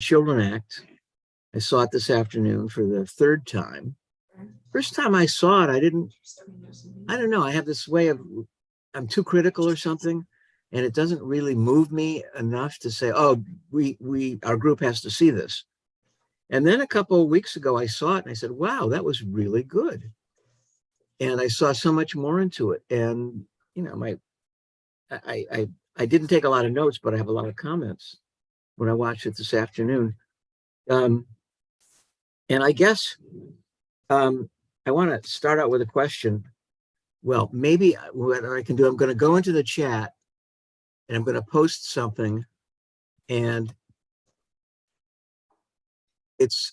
Children Act. I saw it this afternoon for the third time. First time I saw it, I don't know. I have this way of, I'm too critical or something, and it doesn't really move me enough to say, oh, our group has to see this. And then a couple of weeks ago, I saw it and I said, wow, that was really good. And I saw so much more into it. And, you know, I didn't take a lot of notes, but I have a lot of comments when I watched it this afternoon. And I guess I want to start out with a question. Well, maybe what I can do, I'm going to go into the chat and I'm going to post something, and it's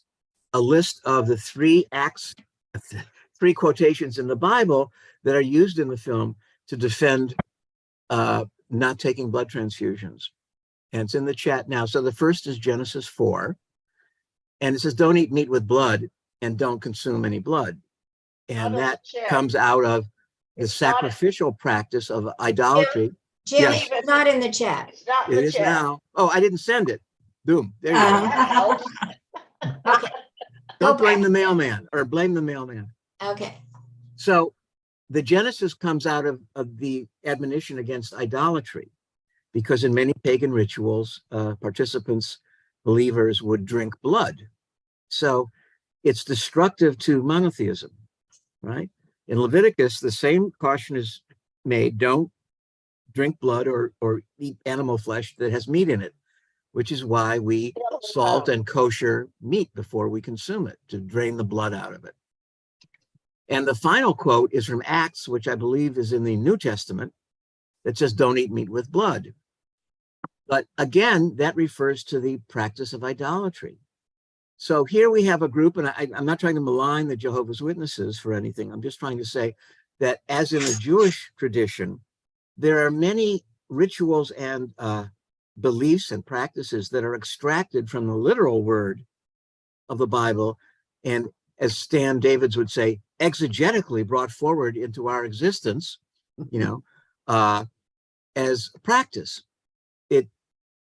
a list of the 3 acts, 3 quotations in the Bible that are used in the film to defend not taking blood transfusions. And it's in the chat now. So the first is Genesis 4. And it says, don't eat meat with blood and don't consume any blood. And that comes out of the sacrificial practice of idolatry. Jim, yes. But not in the chat. It is now. Oh, I didn't send it. Boom. There you go. Okay. Don't blame the mailman, or blame the mailman. Okay. So the Genesis comes out of the admonition against idolatry, because in many pagan rituals, participants, believers would drink blood. So it's destructive to monotheism, right? In Leviticus, the same caution is made: don't drink blood or eat animal flesh that has meat in it, which is why we salt and kosher meat before we consume it, to drain the blood out of it. And the final quote is from Acts, which I believe is in the New Testament, that says, don't eat meat with blood. But again, that refers to the practice of idolatry. So here we have a group, and I'm not trying to malign the Jehovah's Witnesses for anything. I'm just trying to say that, as in the Jewish tradition, there are many rituals and beliefs and practices that are extracted from the literal word of the Bible, and, as Stan Davids would say, exegetically brought forward into our existence, you know, as practice. It,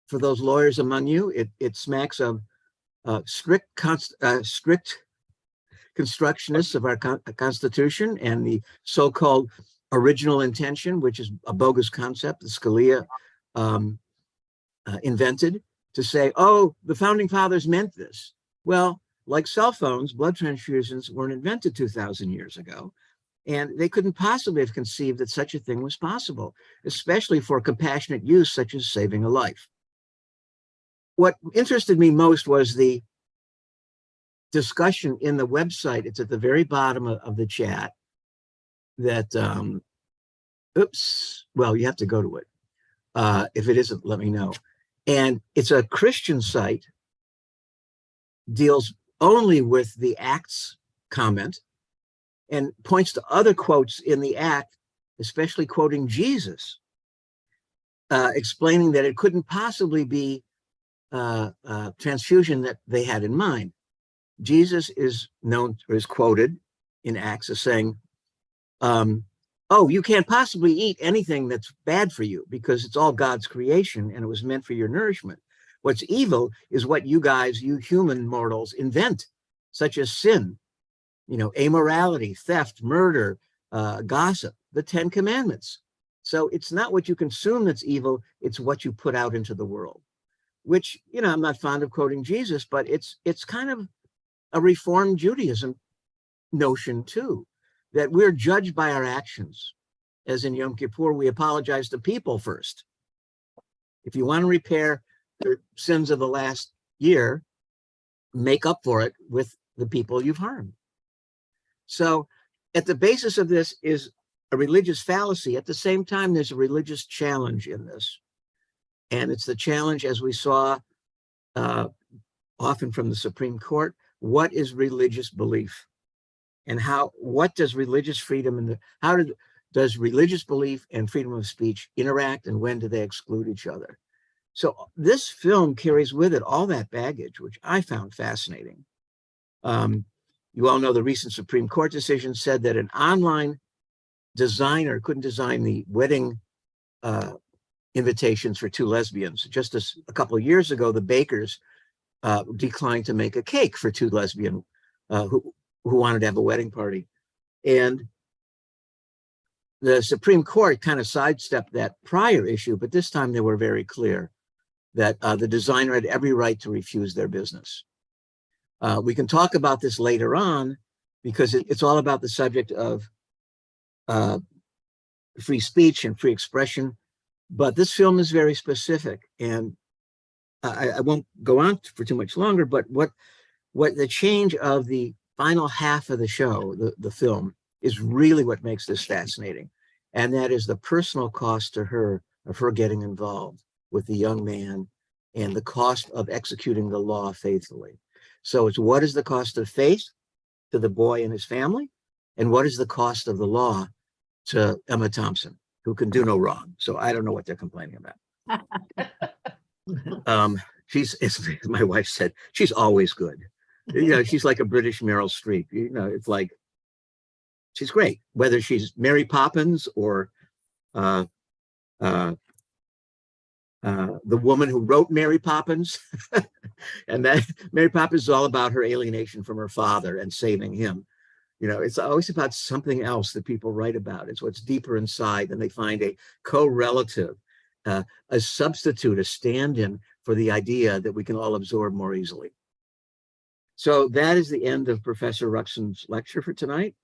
for those lawyers among you, it smacks of strict constructionists of our Constitution and the so-called original intention, which is a bogus concept that Scalia invented to say, oh, the founding fathers meant this. Well, like cell phones, blood transfusions weren't invented 2,000 years ago, and they couldn't possibly have conceived that such a thing was possible, especially for compassionate use, such as saving a life. What interested me most was the discussion in the website. It's at the very bottom of the chat that, well, you have to go to it. If it isn't, let me know. And it's a Christian site, deals only with the Acts comment, and points to other quotes in the Act, especially quoting Jesus, explaining that it couldn't possibly be transfusion that they had in mind. Jesus is known, or is quoted in Acts as saying, oh, you can't possibly eat anything that's bad for you because it's all God's creation and it was meant for your nourishment. What's evil is what you guys, you human mortals, invent, such as sin, you know, amorality, theft, murder, gossip, the 10 Commandments. So it's not what you consume that's evil, it's what you put out into the world, which, you know, I'm not fond of quoting Jesus, but it's kind of a Reformed Judaism notion too, that we're judged by our actions. As in Yom Kippur, we apologize to people first. If you want to repair the sins of the last year, make up for it with the people you've harmed. So at the basis of this is a religious fallacy. At the same time, there's a religious challenge in this. And it's the challenge, as we saw often from the Supreme Court, what is religious belief? And what does religious freedom and does religious belief and freedom of speech interact, and when do they exclude each other? So this film carries with it all that baggage, which I found fascinating. You all know the recent Supreme Court decision said that an online designer couldn't design the wedding invitations for 2 lesbians. Just a couple of years ago, the bakers declined to make a cake for two lesbian who wanted to have a wedding party. And the Supreme Court kind of sidestepped that prior issue, but this time they were very clear that the designer had every right to refuse their business. We can talk about this later on because it's all about the subject of free speech and free expression. But this film is very specific, and I won't go on for too much longer, but what the change of the final half of the show, the film, is really what makes this fascinating. And that is the personal cost to her of her getting involved with the young man and the cost of executing the law faithfully. So it's what is the cost of faith to the boy and his family? And what is the cost of the law to Emma Thompson, who can do no wrong? So I don't know what they're complaining about. As my wife said, she's always good. You know, she's like a British Meryl Streep. You know, it's like, she's great, whether she's Mary Poppins or the woman who wrote Mary Poppins. And that Mary Poppins is all about her alienation from her father and saving him. You know, it's always about something else that people write about. It's what's deeper inside, and they find a co-relative, a substitute, a stand-in for the idea that we can all absorb more easily. So that is the end of Professor Ruxin's lecture for tonight.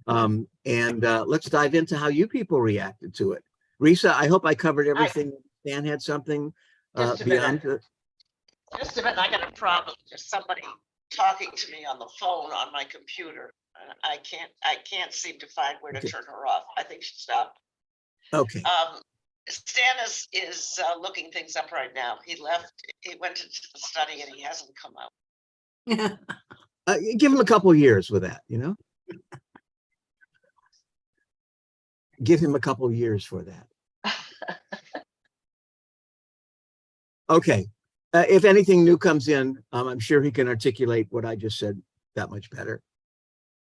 Let's dive into how you people reacted to it. Risa, I hope I covered everything. Dan had something beyond the... Just a minute, I got a problem. There's somebody talking to me on the phone on my computer. I can't seem to find where to turn her off. I think she stopped. Okay. Stan is looking things up right now. He went into the study and he hasn't come out. Give him a couple years with that, you know? Give him a couple years for that. Okay. If anything new comes in, I'm sure he can articulate what I just said that much better.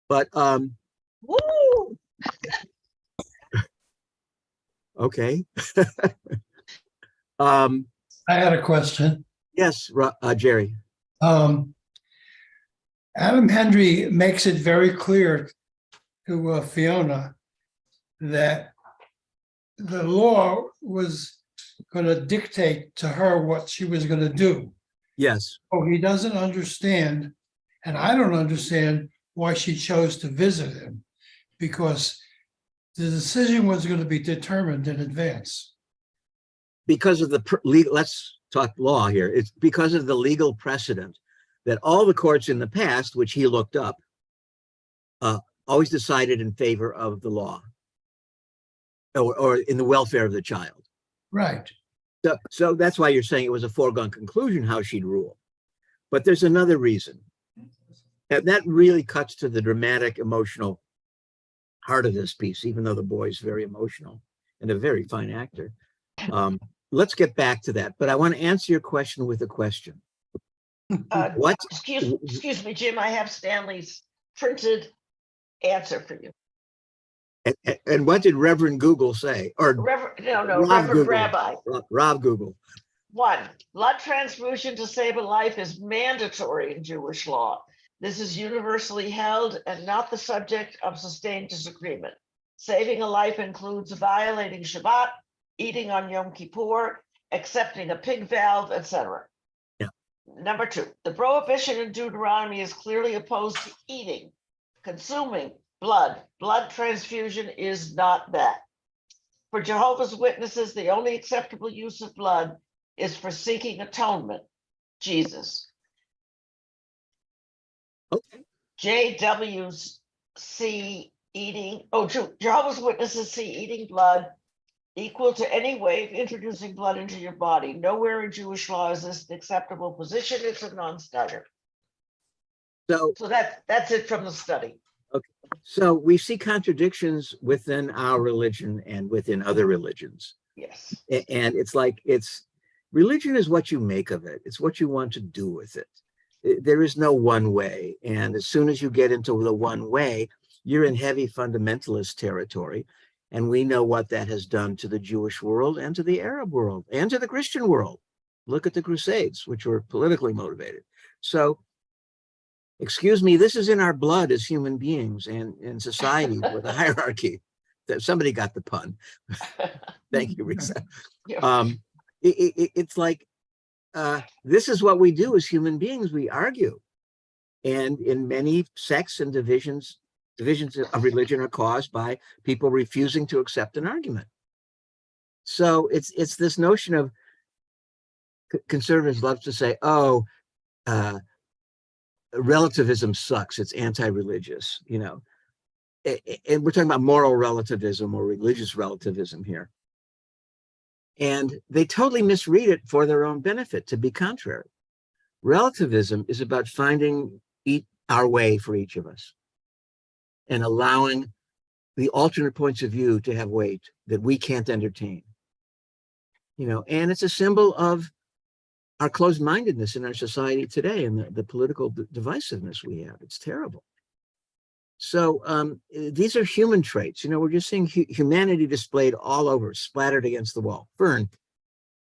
But Woo! Okay. I had a question. Yes, Jerry. Adam Hendry makes it very clear to Fiona that the law was going to dictate to her what she was going to do. Yes. Oh, he doesn't understand, and I don't understand why she chose to visit him, because the decision was going to be determined in advance. Because of the legal, let's talk law here. It's because of the legal precedent that all the courts in the past, which he looked up, always decided in favor of the law or in the welfare of the child. Right. So that's why you're saying it was a foregone conclusion how she'd rule. But there's another reason. And that really cuts to the dramatic, emotional heart of this piece, even though the boy's very emotional and a very fine actor. Let's get back to that. But I want to answer your question with a question. What? Excuse me, Jim. I have Stanley's printed answer for you. And what did Reverend Google say? Or Reverend Google. Rabbi. Rob Google. 1, blood transfusion to save a life is mandatory in Jewish law. This is universally held and not the subject of sustained disagreement. Saving a life includes violating Shabbat, eating on Yom Kippur, accepting a pig valve, etc. Yeah. Number 2, the prohibition in Deuteronomy is clearly opposed to eating, consuming blood. Blood transfusion is not that. For Jehovah's Witnesses, the only acceptable use of blood is for seeking atonement, Jesus. Okay. JWC eating, Jehovah's Witnesses see eating blood equal to any way of introducing blood into your body. Nowhere in Jewish law is this an acceptable position. It's a non-starter. So that's it from the study. Okay. So we see contradictions within our religion and within other religions. Yes. And it's like, religion is what you make of it. It's what you want to do with it. There is no one way. And as soon as you get into the one way, you're in heavy fundamentalist territory. And we know what that has done to the Jewish world and to the Arab world and to the Christian world. Look at the Crusades, which were politically motivated. So, excuse me, this is in our blood as human beings and in society with a hierarchy. That somebody got the pun. Thank you, Risa. Yeah. It's like this is what we do as human beings. We argue, and in many sects and divisions of religion are caused by people refusing to accept an argument. So it's this notion of conservatives love to say, "Oh, relativism sucks. It's anti-religious," you know. And we're talking about moral relativism or religious relativism here. And they totally misread it for their own benefit, to be contrary. Relativism is about finding our way for each of us and allowing the alternate points of view to have weight that we can't entertain. You know, and it's a symbol of our closed-mindedness in our society today and the political divisiveness we have. It's terrible. So these are human traits. You know, we're just seeing humanity displayed all over, splattered against the wall. Fern.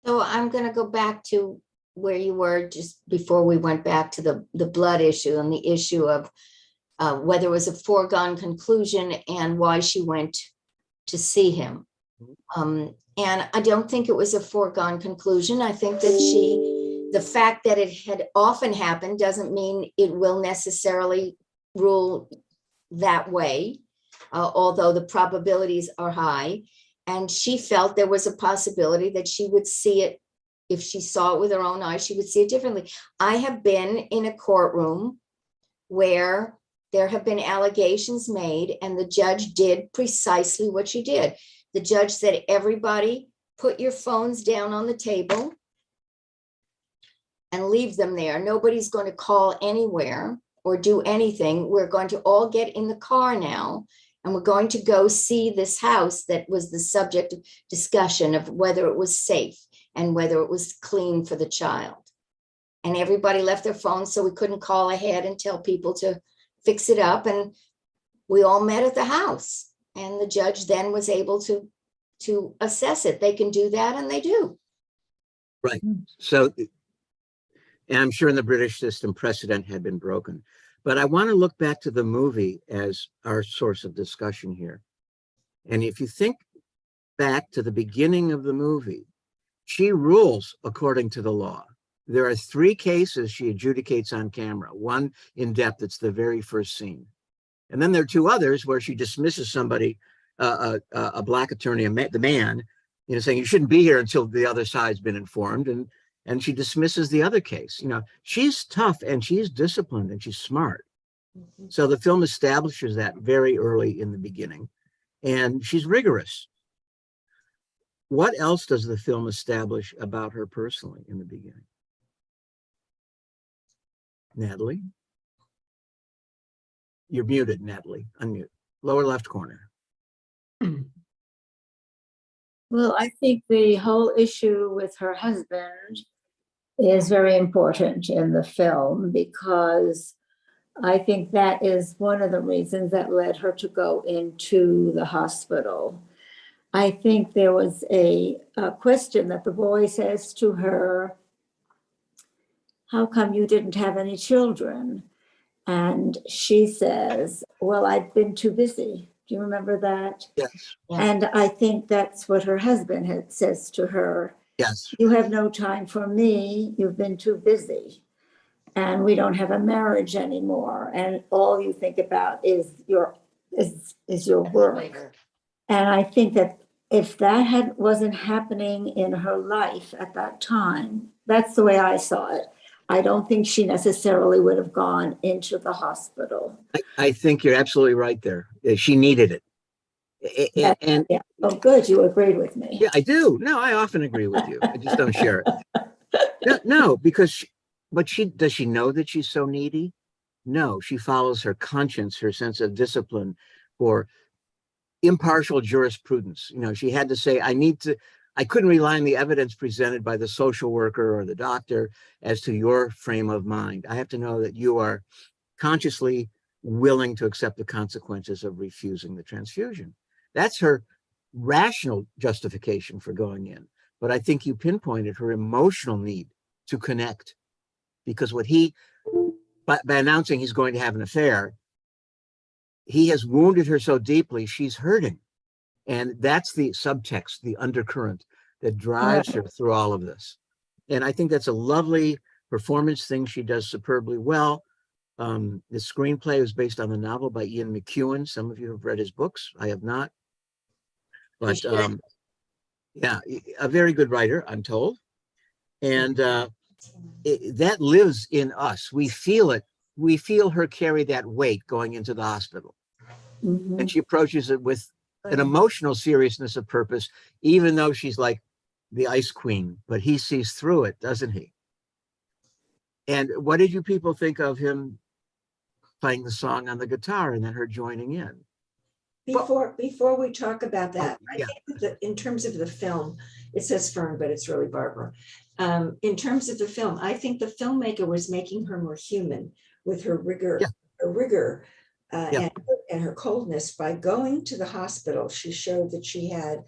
So I'm going to go back to where you were just before we went back to the blood issue and the issue of whether it was a foregone conclusion and why she went to see him. And I don't think it was a foregone conclusion. I think that the fact that it had often happened doesn't mean it will necessarily rule that way, although the probabilities are high. And she felt there was a possibility that she would see it. If she saw it with her own eyes, she would see it differently. I have been in a courtroom where there have been allegations made and the judge did precisely what she did. The judge said, everybody put your phones down on the table and leave them there. Nobody's going to call anywhere or do anything. We're going to all get in the car now and we're going to go see this house that was the subject of discussion of whether it was safe and whether it was clean for the child. And everybody left their phones, so we couldn't call ahead and tell people to fix it up. And we all met at the house. And the judge then was able to assess it. They can do that, and they do. Right. So, and I'm sure in the British system, precedent had been broken. But I want to look back to the movie as our source of discussion here. And if you think back to the beginning of the movie, she rules according to the law. There are 3 cases she adjudicates on camera, one in depth, it's the very first scene. And then there are 2 others where she dismisses somebody, a black attorney, the man, you know, saying you shouldn't be here until the other side's been informed. And she dismisses the other case. You know, she's tough and she's disciplined and she's smart. So the film establishes that very early in the beginning. And she's rigorous. What else does the film establish about her personally in the beginning? Natalie? You're muted, Natalie. Unmute. Lower left corner. Well, I think the whole issue with her husband is very important in the film because I think that is one of the reasons that led her to go into the hospital. I think there was a question that the boy says to her, how come you didn't have any children? And she says, well, I've been too busy. Do you remember that? Yes. And I think that's what her husband says to her. Yes. You have no time for me. You've been too busy. And we don't have a marriage anymore. And all you think about is your work. And I think that if that wasn't happening in her life at that time, that's the way I saw it. I don't think she necessarily would have gone into the hospital. I think you're absolutely right there. She needed it. And yeah. Oh, good. You agreed with me. Yeah, I do. No, I often agree with you. I just don't share it. No, because does she know that she's so needy? No, she follows her conscience, her sense of discipline for impartial jurisprudence. You know, she had to say, I couldn't rely on the evidence presented by the social worker or the doctor as to your frame of mind. I have to know that you are consciously willing to accept the consequences of refusing the transfusion. That's her rational justification for going in. but I think you pinpointed her emotional need to connect, because by announcing he's going to have an affair, he has wounded her so deeply, she's hurting. And that's the subtext, the undercurrent that drives her through all of this. And I think that's a lovely performance thing. She does superbly well. The screenplay was based on the novel by Ian McEwan. Some of you have read his books. I have not. But yeah, a very good writer, I'm told. And that lives in us. We feel it. We feel her carry that weight going into the hospital. Mhm. And she approaches it with an emotional seriousness of purpose, even though she's like the ice queen, but he sees through it, doesn't he? And what did you people think of him playing the song on the guitar and then her joining in? Before we talk about that, yeah. I think that in terms of the film, it says Fern, but it's really Barbara. In terms of the film, I think the filmmaker was making her more human with her rigor, and her coldness. By going to the hospital, she showed that she had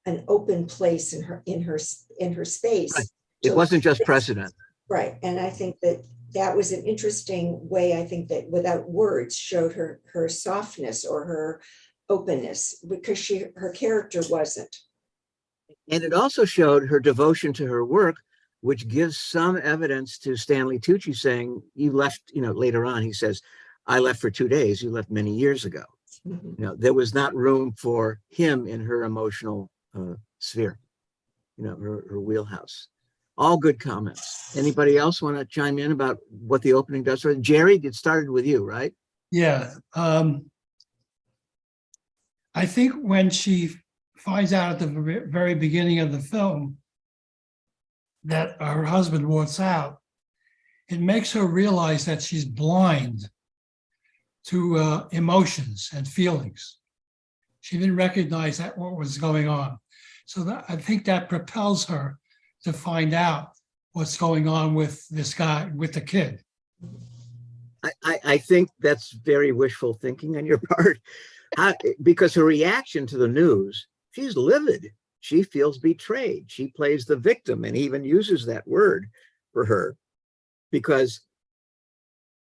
an open place in her space. Right. It wasn't just precedent. Right. And I think that was an interesting way, I think, that without words showed her softness or her openness, because her character wasn't. And it also showed her devotion to her work, which gives some evidence to Stanley Tucci saying, you left, later on, he says, I left for 2 days. You left many years ago. Mhm. There was not room for him in her emotional sphere, her wheelhouse. All good comments. Anybody else want to chime in about what the opening does for her? Jerry, it started with you, right? Yeah. I think when she finds out at the very beginning of the film that her husband walks out, it makes her realize that she's blind to emotions and feelings. She didn't recognize that what was going on. So I think that propels her to find out what's going on with this guy, with the kid. I think that's very wishful thinking on your part, because her reaction to the news, she's livid. She feels betrayed. She plays the victim and even uses that word for her, because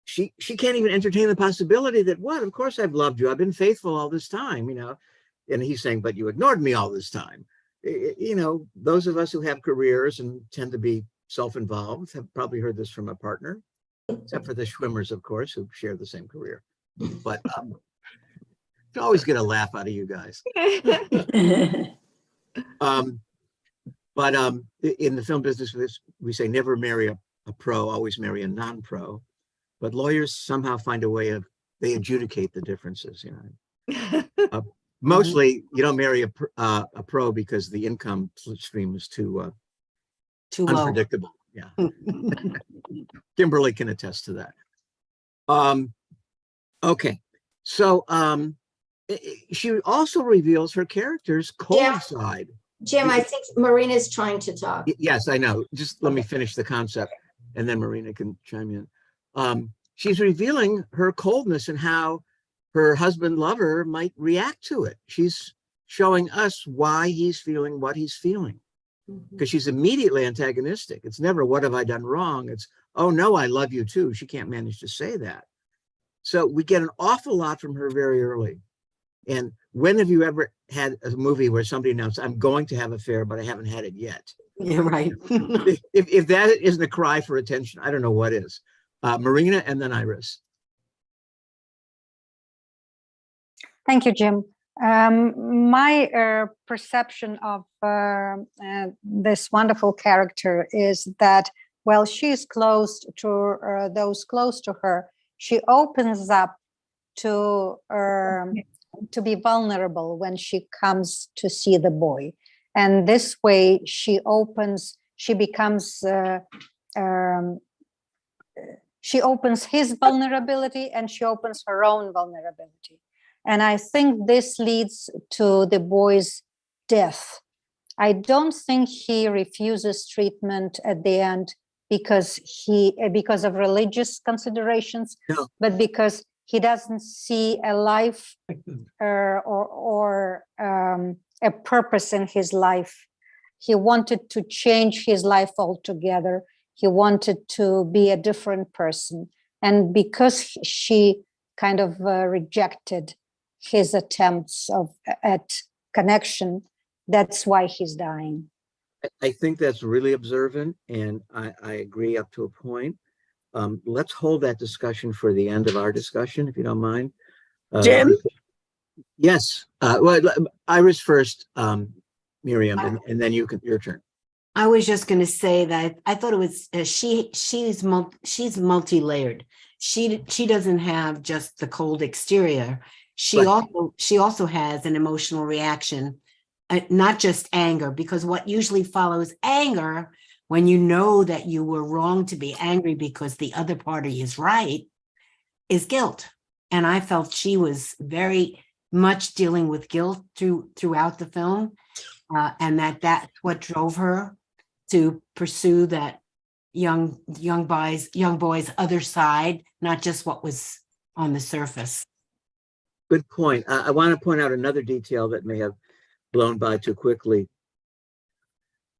she can't even entertain the possibility that, what, of course I've loved you. I've been faithful all this time, and he's saying, but you ignored me all this time. Those of us who have careers and tend to be self-involved have probably heard this from a partner, except for the Schwimmers, of course, who share the same career. But you always get a laugh out of you guys. But in the film business, we say never marry a pro, always marry a non-pro. But lawyers somehow find a way they adjudicate the differences. Mostly, you don't marry a pro because the income stream is too low. Unpredictable. Yeah. Kimberly can attest to that. Okay. So she also reveals her character's cold side. Jim, I think Marina's trying to talk. Yes, I know. Just let me finish the concept and then Marina can chime in. She's revealing her coldness and how her husband lover might react to it. She's showing us why he's feeling what he's feeling, because she's immediately antagonistic. It's never, what have I done wrong? It's, oh no, I love you too. She can't manage to say that. So we get an awful lot from her very early. And when have you ever had a movie where somebody announced, I'm going to have an affair, but I haven't had it yet? Yeah, right. If that isn't a cry for attention, I don't know what is. Marina and then Iris. Thank you, Jim. My perception of this wonderful character is that while she's close to those close to her, she opens up to be vulnerable when she comes to see the boy. And this way she opens his vulnerability and she opens her own vulnerability. And I think this leads to the boy's death. I don't think he refuses treatment at the end because of religious considerations, no, but because he doesn't see a life or a purpose in his life He wanted to change his life altogether. He wanted to be a different person. And because she kind of rejected his attempts at connection, that's why he's dying. I think that's really observant, and I agree up to a point. Let's hold that discussion for the end of our discussion, if you don't mind. Jim? Yes. Well, Iris first, Miriam, and then your turn. I was just going to say that I thought it was she's multi-layered. She doesn't have just the cold exterior. She Right. also has an emotional reaction, not just anger, because what usually follows anger, when you know that you were wrong to be angry because the other party is right, is guilt. And I felt she was very much dealing with guilt throughout the film, and that's what drove her to pursue that young boy's other side, not just what was on the surface. Good point. I want to point out another detail that may have blown by too quickly.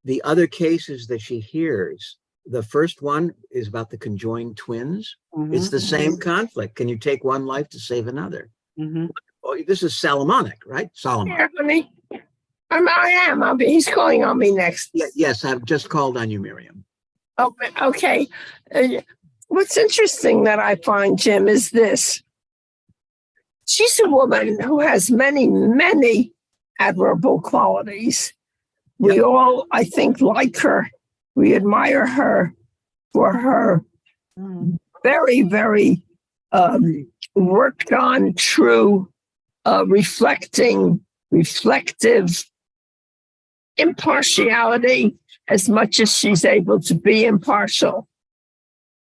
The other cases that she hears, the first one is about the conjoined twins. It's the same conflict. Can you take one life to save another? Oh, this is Solomonic, right? Solomon. Yeah, honey. I am. He's calling on me next. Yes, I've just called on you, Miriam. Oh, okay. What's interesting that I find, Jim, is this. She's a woman who has many, many admirable qualities. We all, I think, like her. We admire her for her very, very worked on, true, reflective impartiality, as much as she's able to be impartial.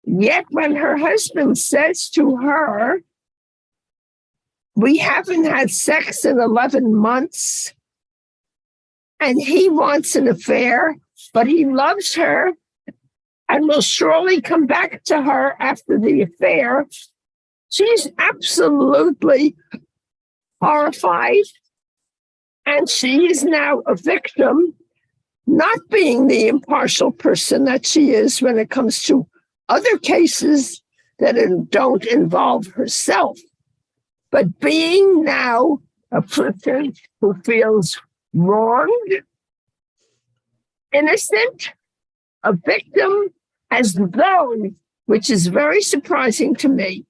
Yet when her husband says to her, "We haven't had sex in 11 months, and he wants an affair, but he loves her and will surely come back to her after the affair," she's absolutely horrified. And she is now a victim, not being the impartial person that she is when it comes to other cases that don't involve herself, but being now a person who feels wronged, innocent, a victim, as though, which is very surprising to me,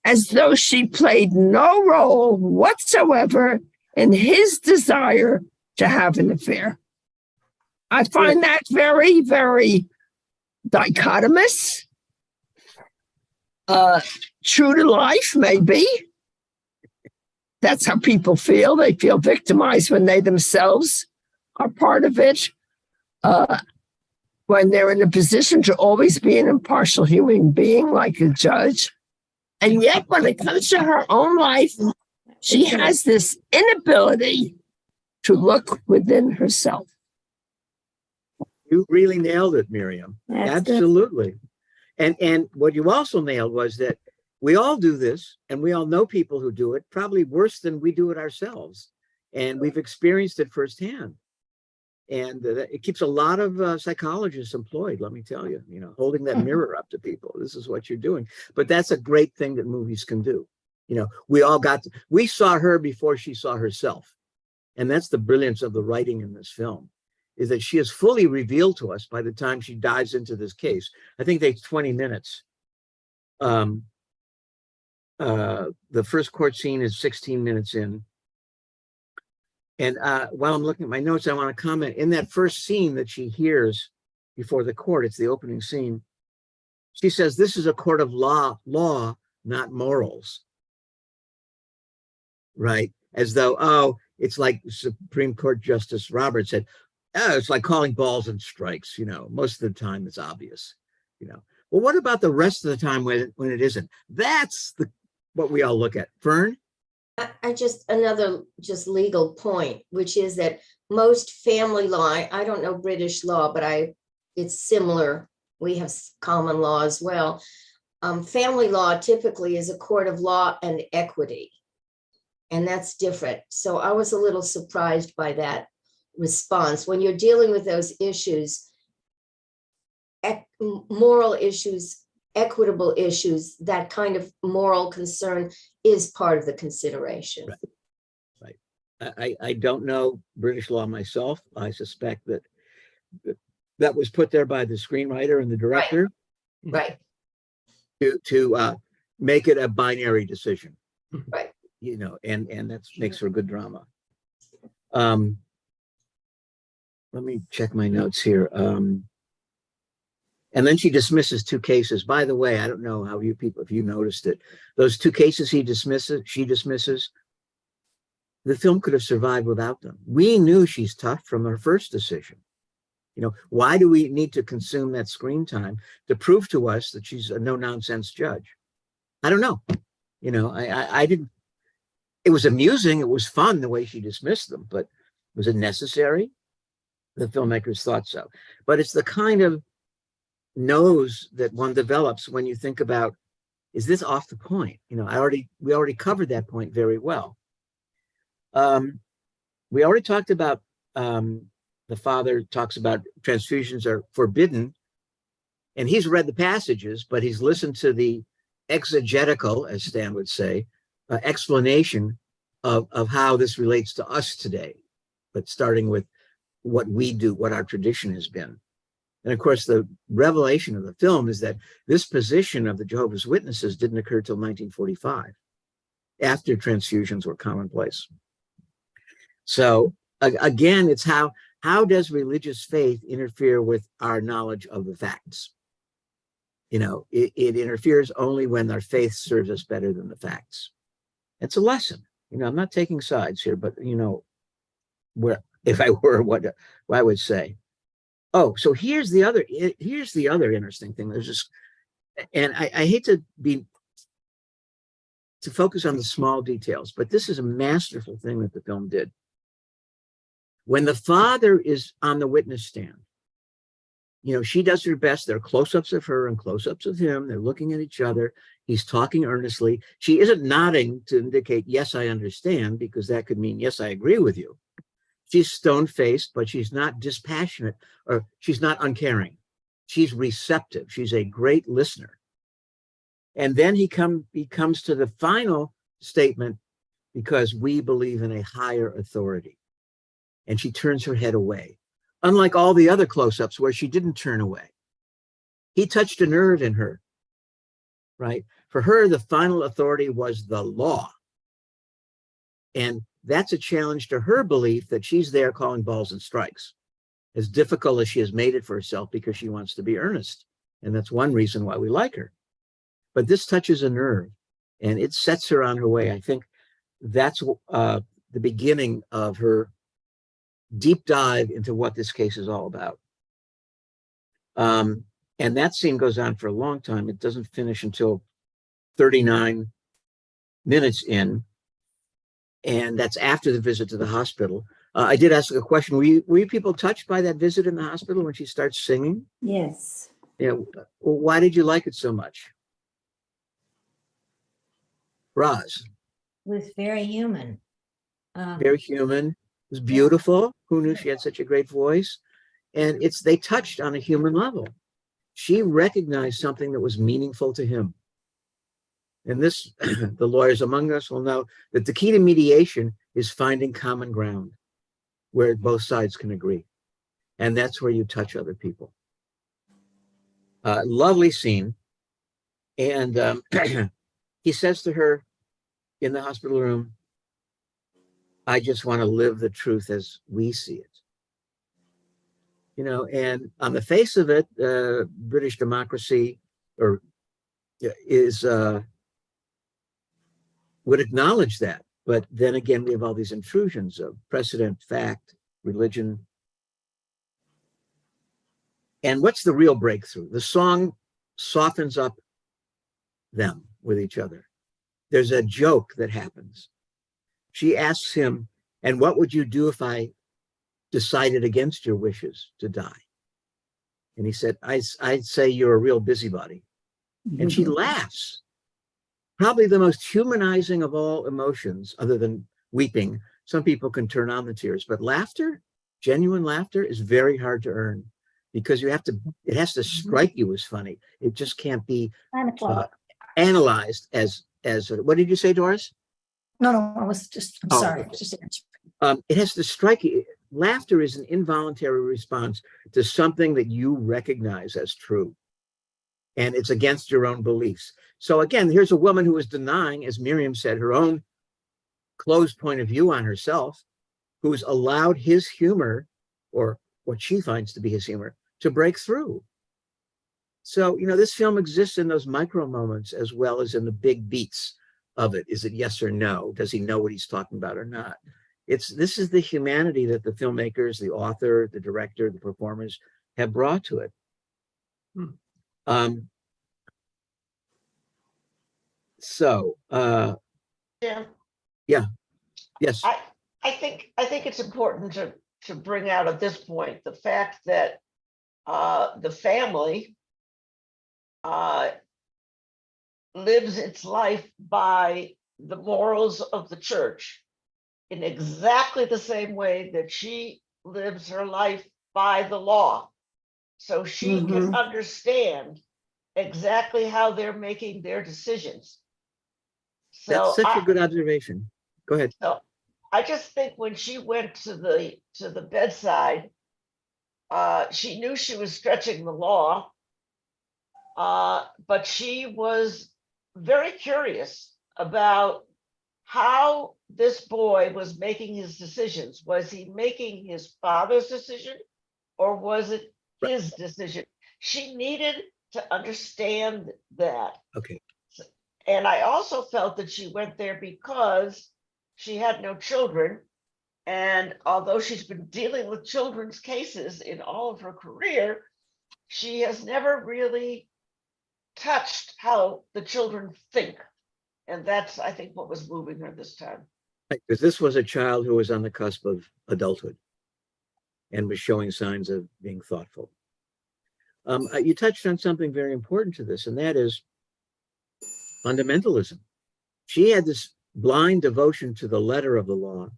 as though she played no role whatsoever in his desire to have an affair. I find that very, very dichotomous, true to life, maybe. That's how people feel. They feel victimized when they themselves are part of it. When they're in a position to always be an impartial human being like a judge. And yet when it comes to her own life, she has this inability to look within herself. You really nailed it, Miriam. Absolutely. And what you also nailed was that we all do this, and we all know people who do it, probably worse than we do it ourselves. And we've experienced it firsthand. And it keeps a lot of psychologists employed, let me tell you, holding that mirror up to people. This is what you're doing. But that's a great thing that movies can do. We saw her before she saw herself. And that's the brilliance of the writing in this film, is that she is fully revealed to us by the time she dives into this case. I think they 20 minutes. The first court scene is 16 minutes in. And while I'm looking at my notes, I want to comment in that first scene that she hears before the court. It's the opening scene. She says, "This is a court of law, not morals." Right? As though, it's like Supreme Court Justice Roberts said, it's like calling balls and strikes. Most of the time it's obvious. Well, what about the rest of the time when it isn't? That's what we all look at. Fern? Another legal point, which is that most family law, I don't know British law, but it's similar. We have common law as well. Family law typically is a court of law and equity, and that's different. So I was a little surprised by that response. When you're dealing with those issues, moral issues, equitable issues, that kind of moral concern is part of the consideration. Right. I don't know British law myself. I suspect that that was put there by the screenwriter and the director Right, to make it a binary decision. right. You know, and that makes for good drama. Let me check my notes here. And then she dismisses 2 cases. By the way, I don't know how you people, if you noticed it, those 2 cases she dismisses, the film could have survived without them. We knew she's tough from her first decision. You know, why do we need to consume that screen time to prove to us that she's a no-nonsense judge? I don't know. You know, I didn't, it was amusing. It was fun the way she dismissed them, but was it necessary? The filmmakers thought so. But it's the kind of nose that one develops when you think about, is this off the point? You know, we already covered that point very well. We already talked about, the father talks about transfusions are forbidden, and he's read the passages, but he's listened to the exegetical, as Stan would say, explanation of how this relates to us today, but starting with what we do, what our tradition has been. And of course, the revelation of the film is that this position of the Jehovah's Witnesses didn't occur till 1945, after transfusions were commonplace. So again, it's how does religious faith interfere with our knowledge of the facts? You know, it interferes only when our faith serves us better than the facts. It's a lesson. You know, I'm not taking sides here, but you know, where if I were, what I would say. Oh, so here's the other interesting thing. There's this, and I hate to focus on the small details, but this is a masterful thing that the film did. When the father is on the witness stand, you know, she does her best. There are close-ups of her and close-ups of him. They're looking at each other. He's talking earnestly. She isn't nodding to indicate, yes, I understand, because that could mean, yes, I agree with you. She's stone-faced, but she's not dispassionate, or she's not uncaring. She's receptive. She's a great listener. And then he comes to the final statement, because we believe in a higher authority. And she turns her head away, unlike all the other close-ups where she didn't turn away. He touched a nerve in her, right? For her, the final authority was the law. And that's a challenge to her belief that she's there calling balls and strikes, as difficult as she has made it for herself, because she wants to be earnest. And that's one reason why we like her. But this touches a nerve, and it sets her on her way. I think that's the beginning of her deep dive into what this case is all about. And that scene goes on for a long time. It doesn't finish until 39 minutes in, and that's after the visit to the hospital. I did ask a question. Were you people touched by that visit in the hospital when she starts singing? Yes. Yeah. Well, why did you like it so much? Roz? It was very human. Very human. It was beautiful. Who knew she had such a great voice? And they touched on a human level. She recognized something that was meaningful to him. And this, the lawyers among us will know that the key to mediation is finding common ground where both sides can agree. And that's where you touch other people. Lovely scene. And he says to her in the hospital room, I just want to live the truth as we see it. You know, and on the face of it, British democracy would acknowledge that. But then again, we have all these intrusions of precedent, fact, religion. And what's the real breakthrough? The song softens up them with each other. There's a joke that happens. She asks him, and what would you do if I decided against your wishes to die? And he said, I'd say you're a real busybody. And she laughs. Probably the most humanizing of all emotions, other than weeping. Some people can turn on the tears, but laughter, Genuine laughter is very hard to earn because it has to strike you as funny. It just can't be 9 o'clock. analyzed as what did you say, Doris? No, I'm Oh, sorry. okay. Just It has to strike you. Laughter is an involuntary response to something that you recognize as true. And it's against your own beliefs. So again, here's a woman who is denying, as Miriam said, her own closed point of view on herself, who's allowed his humor, or what she finds to be his humor, to break through. So, this film exists in those micro moments as well as in the big beats of it. Is it yes or no? Does he know what he's talking about or not? This is the humanity that the filmmakers, the author, the director, the performers have brought to it. Jim, Yes. I think it's important to bring out at this point the fact that the family lives its life by the morals of the church in exactly the same way that she lives her life by the law. So she can understand exactly how they're making their decisions. That's such a good observation. Go ahead. So I just think when she went to the bedside, she knew she was stretching the law, but she was very curious about how this boy was making his decisions. Was he making his father's decision, or was it his decision? She needed to understand that. Okay. And I also felt that she went there because she had no children. And although she's been dealing with children's cases in all of her career, she has never really touched how the children think. And that's, I think, what was moving her this time. Because this was a child who was on the cusp of adulthood and was showing signs of being thoughtful. You touched on something very important to this, and that is fundamentalism. She had this blind devotion to the letter of the law,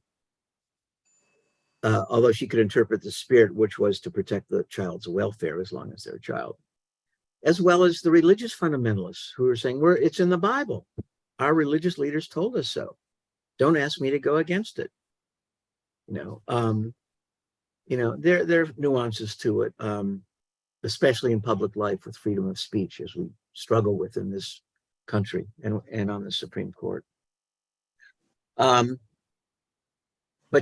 although she could interpret the spirit, which was to protect the child's welfare as long as they're a child, as well as the religious fundamentalists who are saying, it's in the Bible. Our religious leaders told us so. Don't ask me to go against it. There are nuances to it, especially in public life with freedom of speech, as we struggle with in this country and on the Supreme Court. But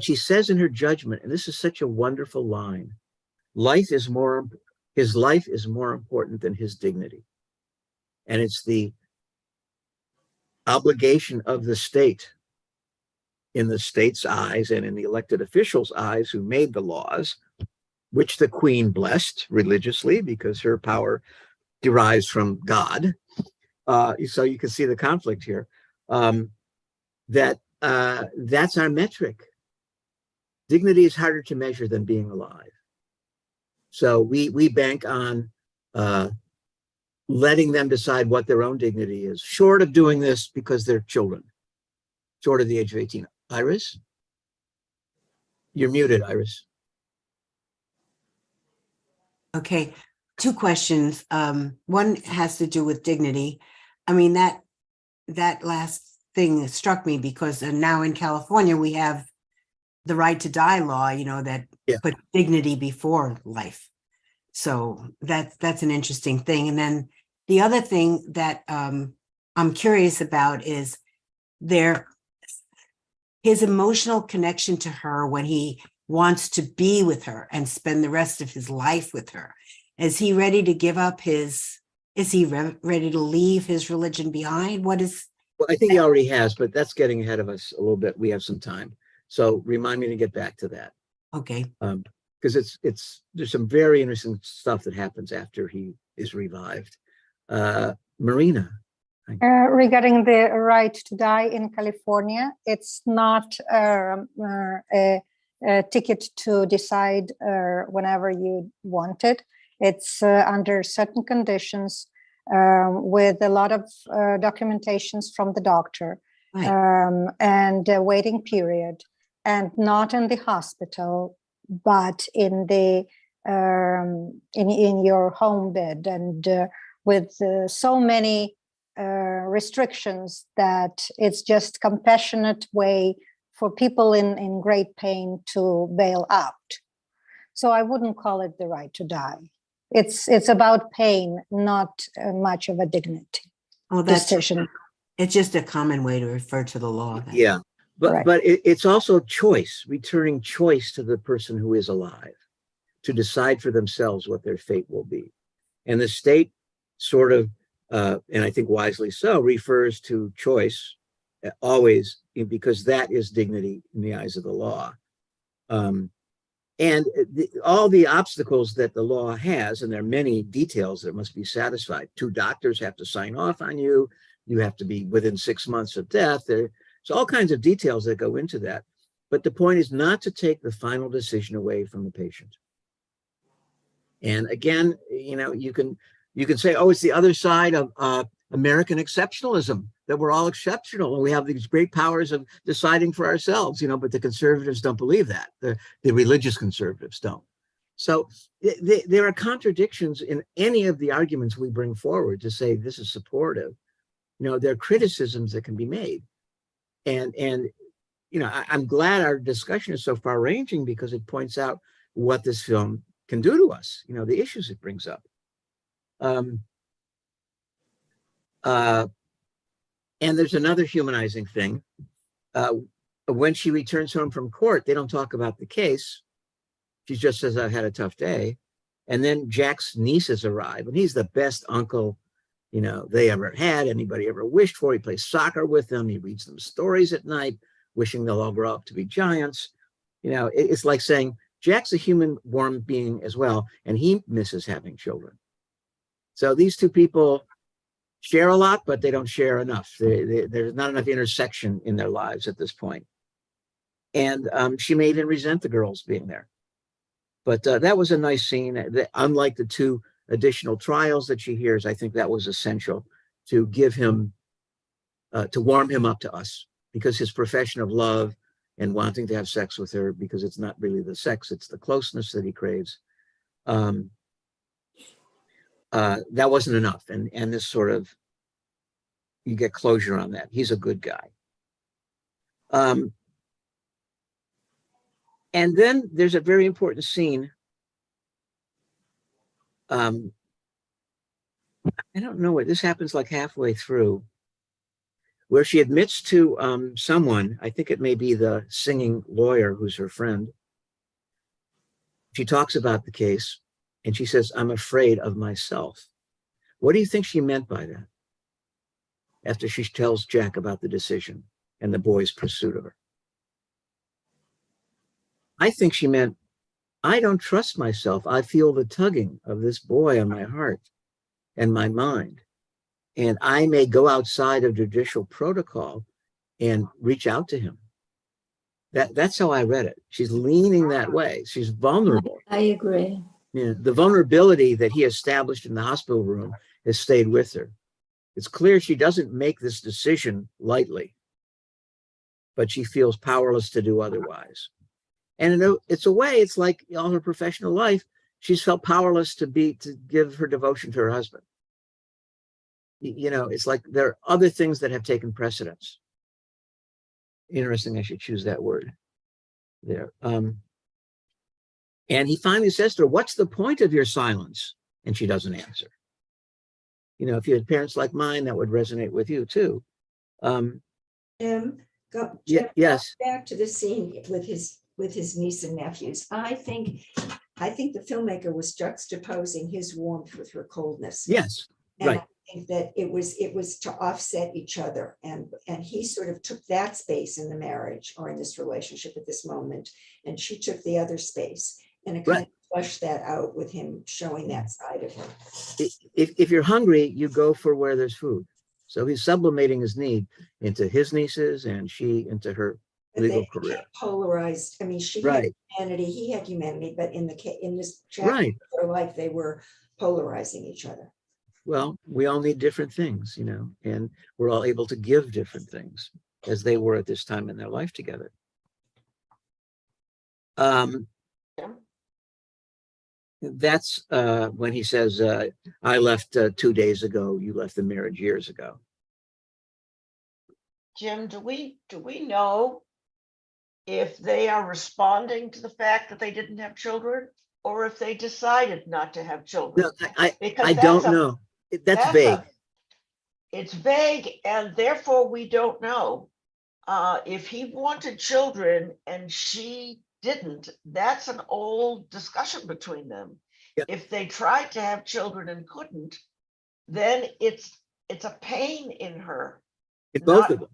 she says in her judgment, and this is such a wonderful line, his life is more important than his dignity. And it's the obligation of the state, in the state's eyes and in the elected officials' eyes who made the laws, which the Queen blessed religiously because her power derives from God. So you can see the conflict here. That's our metric. Dignity is harder to measure than being alive. So we bank on letting them decide what their own dignity is, short of doing this because they're children, short of the age of 18. Iris? You're muted, Iris. Okay, two questions. One has to do with dignity. I mean, that last thing struck me because now in California, we have the right to die law, that put dignity before life. So that's an interesting thing. And then the other thing that I'm curious about is his emotional connection to her when he wants to be with her and spend the rest of his life with her. Is he ready to give up is he ready to leave his religion behind? Well, I think he already has, but that's getting ahead of us a little bit. We have some time. So remind me to get back to that. Okay. Because there's some very interesting stuff that happens after he is revived. Marina. Regarding the right to die in California, it's not a ticket to decide whenever you want it. It's under certain conditions with a lot of documentations from the doctor, right. And a waiting period, and not in the hospital but in the in your home bed, and with so many restrictions that it's just compassionate way for people in great pain to bail out. So I wouldn't call it the right to die. It's about pain, not much of a dignity Oh, that's, decision. it's just a common way to refer to the law. then. Yeah, Right. but it's also choice, returning choice to the person who is alive to decide for themselves what their fate will be. And the state sort of, and I think wisely so, refers to choice always, because that is dignity in the eyes of the law. And all the obstacles that the law has, and there are many details that must be satisfied. 2 doctors have to sign off on you. You have to be within 6 months of death. There's all kinds of details that go into that. But the point is not to take the final decision away from the patient. And again, you can say, oh, it's the other side of American exceptionalism, that we're all exceptional and we have these great powers of deciding for ourselves, but the conservatives don't believe that. The religious conservatives don't. So there are contradictions in any of the arguments we bring forward to say this is supportive. There are criticisms that can be made. And I'm glad our discussion is so far ranging, because it points out what this film can do to us, the issues it brings up. And there's another humanizing thing. When she returns home from court, they don't talk about the case. She just says, I've had a tough day. And then Jack's nieces arrive, and he's the best uncle, they ever had, anybody ever wished for. He plays soccer with them. He reads them stories at night, wishing they'll all grow up to be giants. It's like saying, Jack's a human, warm being as well, and he misses having children. So these 2 people share a lot, but they don't share enough. There's not enough intersection in their lives at this point. And she may even resent the girls being there. But that was a nice scene. Unlike the 2 additional trials that she hears, I think that was essential to give him, to warm him up to us, because his profession of love and wanting to have sex with her, because it's not really the sex, it's the closeness that he craves. That wasn't enough. And this sort of, you get closure on that. He's a good guy. And then there's a very important scene. I don't know what, this happens like halfway through, where she admits to someone, I think it may be the singing lawyer who's her friend. She talks about the case and she says, I'm afraid of myself. What do you think she meant by that? After she tells Jack about the decision and the boy's pursuit of her. I think she meant, I don't trust myself. I feel the tugging of this boy on my heart and my mind. And I may go outside of judicial protocol and reach out to him. That's how I read it. She's leaning that way. She's vulnerable. I agree. The vulnerability that he established in the hospital room has stayed with her. It's clear she doesn't make this decision lightly, but she feels powerless to do otherwise. And it's a way, it's like all her professional life, she's felt powerless to give her devotion to her husband. It's like there are other things that have taken precedence. Interesting, I should choose that word there. And he finally says to her, what's the point of your silence? And she doesn't answer. If you had parents like mine, that would resonate with you too. Jim, yes. Back to the scene with his niece and nephews. I think the filmmaker was juxtaposing his warmth with her coldness. Yes, and right. I think that it was to offset each other, and he sort of took that space in the marriage or in this relationship at this moment, and she took the other space, and it kind of flushed that out with him showing that side of her. If you're hungry, you go for where there's food. So he's sublimating his need into his nieces and she into her legal career. Polarized. I mean, she had humanity, he had humanity, but in this chapter of her life, they were polarizing each other. Well, we all need different things, and we're all able to give different things, as they were at this time in their life together. That's when he says, I left 2 days ago, you left the marriage years ago. Jim, do we know if they are responding to the fact that they didn't have children, or if they decided not to have children? No, I Because don't know. That's vague. It's vague, and therefore we don't know. If he wanted children and she didn't, that's an old discussion between them. Yep. If they tried to have children and couldn't, then it's a pain in her. In both Not- of them.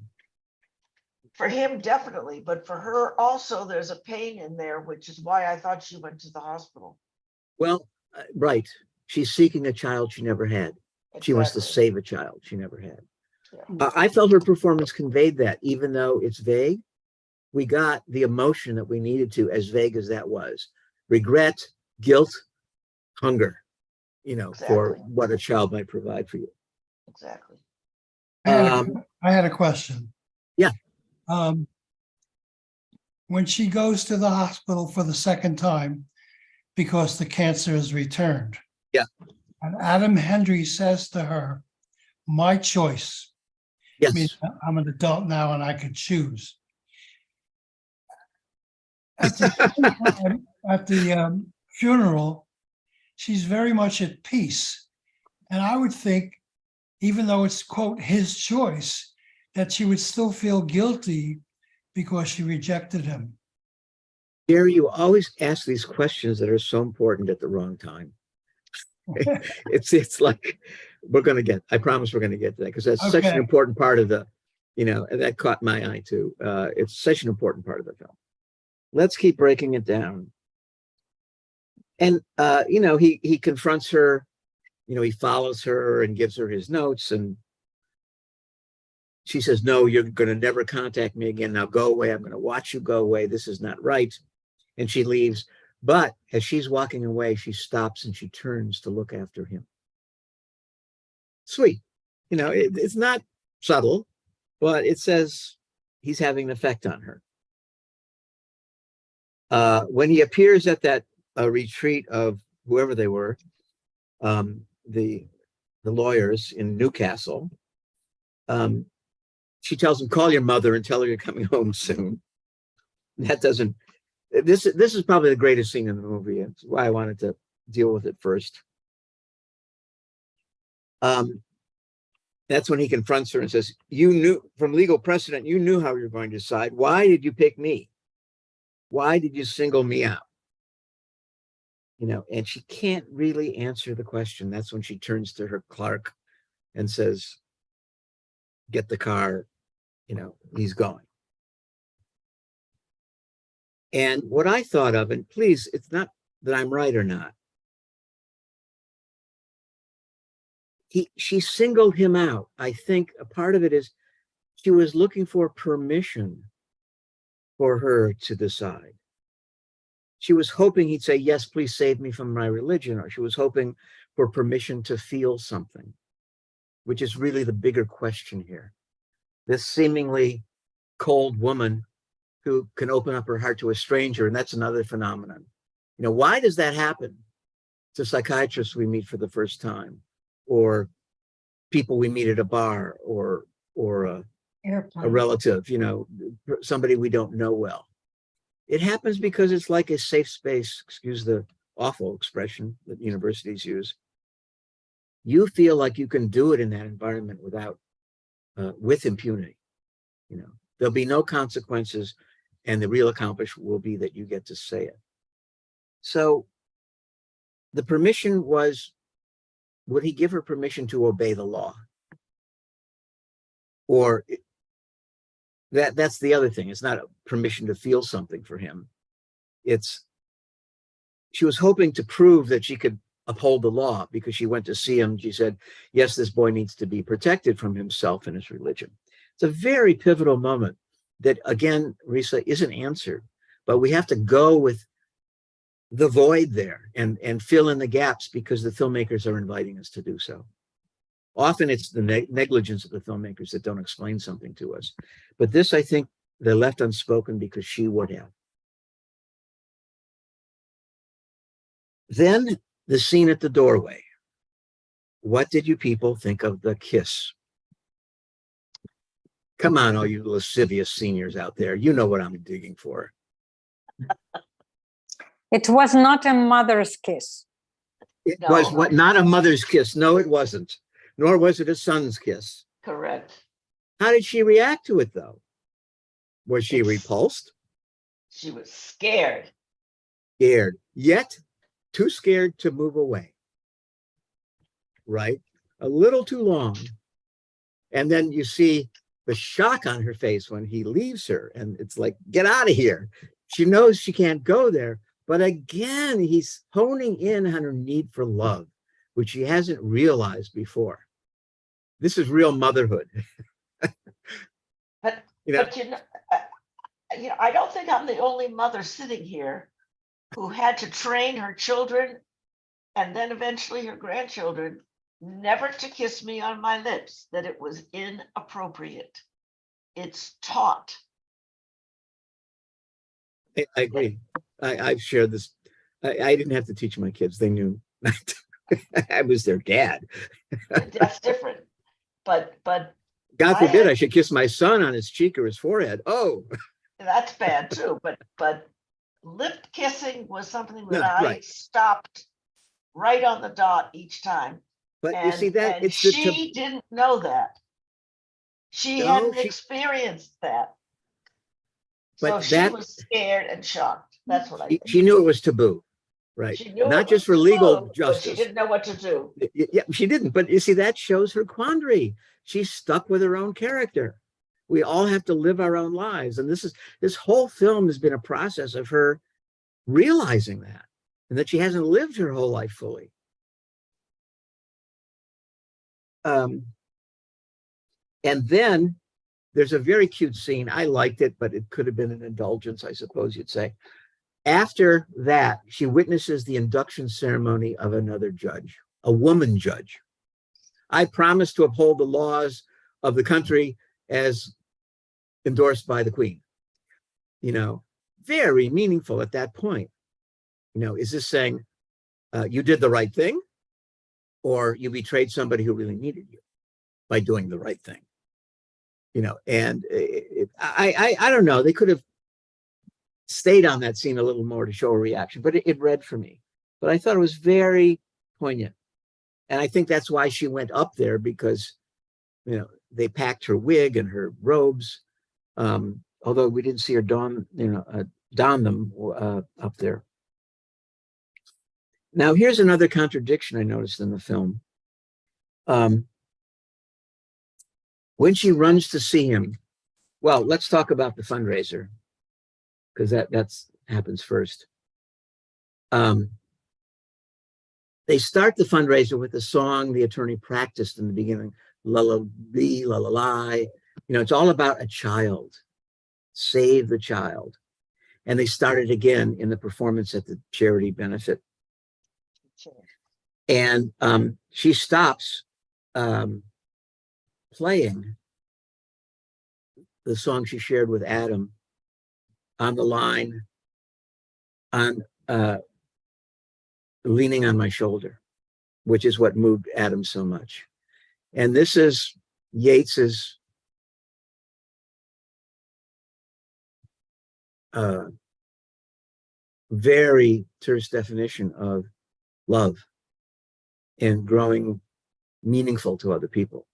For him, definitely, but for her also, there's a pain in there, which is why I thought she went to the hospital. Well, right. She's seeking a child she never had. She wants to Exactly. save a child she never had. Yeah. I felt her performance conveyed that, even though it's vague. We got the emotion that we needed to, as vague as that was. Regret, guilt, hunger, for Exactly. what a child might provide for you. Exactly. I had a question. Yeah. When she goes to the hospital for the second time because the cancer is returned. Yeah. And Adam Hendry says to her, my choice. I mean, Yes. I'm an adult now and I can choose. At the funeral, she's very much at peace. And I would think, even though it's, quote, his choice, that she would still feel guilty because she rejected him. Jerry, you always ask these questions that are so important at the wrong time. It's like I promise we're going to get to that, because that's such an Okay. important part of the, and that caught my eye too. It's such an important part of the film. Let's keep breaking it down. And, he confronts her, he follows her and gives her his notes, and she says, no, you're going to never contact me again. Now go away. I'm going to watch you go away. This is not right. And she leaves. But as she's walking away, she stops and she turns to look after him. Sweet. It's not subtle, but it says he's having an effect on her. When he appears at that retreat of whoever they were, the lawyers in Newcastle, she tells him, call your mother and tell her you're coming home soon. That doesn't, this is probably the greatest scene in the movie. It's why I wanted to deal with it first. That's when he confronts her and says, you knew from legal precedent, you knew how you were going to decide. Why did you pick me? Why did you single me out? And she can't really answer the question. That's when she turns to her clerk and says, get the car, he's going. And what I thought of, and please, it's not that I'm right or not. She singled him out. I think a part of it is she was looking for permission for her to decide. She was hoping he'd say, yes, please save me from my religion. Or she was hoping for permission to feel something, which is really the bigger question here. This seemingly cold woman who can open up her heart to a stranger, and that's another phenomenon. Why does that happen to psychiatrists we meet for the first time, or people we meet at a bar, or a relative, somebody we don't know well? It happens because it's like a safe space, excuse the awful expression that universities use. You feel like you can do it in that environment with impunity. There'll be no consequences, and the real accomplishment will be that you get to say it. So the permission was, would he give her permission to obey the law? Or that's the other thing. It's not a permission to feel something for him. She was hoping to prove that she could uphold the law because she went to see him. She said, yes, this boy needs to be protected from himself and his religion. It's a very pivotal moment that, again, Risa, isn't answered, but we have to go with the void there and fill in the gaps because the filmmakers are inviting us to do so. Often it's the negligence of the filmmakers that don't explain something to us. But this, I think, they're left unspoken because she would have. Then the scene at the doorway. What did you people think of the kiss? Come on, all you lascivious seniors out there. You know what I'm digging for. It was not a mother's kiss. It No. was what? Not a mother's kiss. No, it wasn't. Nor was it a son's kiss. Correct. How did she react to it, though? Was she It's- repulsed? She was scared. Scared, yet too scared to move away. Right? A little too long. And then you see the shock on her face when he leaves her, and it's like, get out of here. She knows she can't go there. But again, he's honing in on her need for love, which she hasn't realized before. This is real motherhood. But You know, but I don't think I'm the only mother sitting here who had to train her children and then eventually her grandchildren never to kiss me on my lips, that it was inappropriate. It's taught. I agree. I've shared this. I didn't have to teach my kids. They knew. I was their dad. That's different. But God I forbid had- I should kiss my son on his cheek or his forehead. Oh, that's bad too. But lip kissing was something that No, I right. stopped right on the dot each time. but you see that And it's the she didn't know that. She No, hadn't she- experienced that. But So she that- was scared and shocked. That's what I think. she knew it was taboo, right? She knew Not it just was for legal taboo, but justice. she didn't know what to do. Yeah, she didn't. But you see, that shows her quandary. She's stuck with her own character. We all have to live our own lives, and this whole film has been a process of her realizing that, and that she hasn't lived her whole life fully. And then there's a very cute scene. I liked it, but it could have been an indulgence, I suppose you'd say. After that, she witnesses the induction ceremony of another judge, a woman judge. I promise to uphold the laws of the country as endorsed by the Queen. Very meaningful at that point. Is this saying you did the right thing, or you betrayed somebody who really needed you by doing the right thing? And I don't know. They could have stayed on that scene a little more to show a reaction, but it read for me. But I thought it was very poignant. And I think that's why she went up there, because, they packed her wig and her robes. Although we didn't see her don them up there. Now, here's another contradiction I noticed in the film. When she runs to see him, well, let's talk about the fundraiser, because that's happens first. They start the fundraiser with a song the attorney practiced in the beginning, la la bee, la la la. It's all about a child, save the child. And they started again in the performance at the charity benefit. And she stops playing the song she shared with Adam on the line, on leaning on my shoulder, which is what moved Adam so much. And this is Yeats's very terse definition of love and growing meaningful to other people.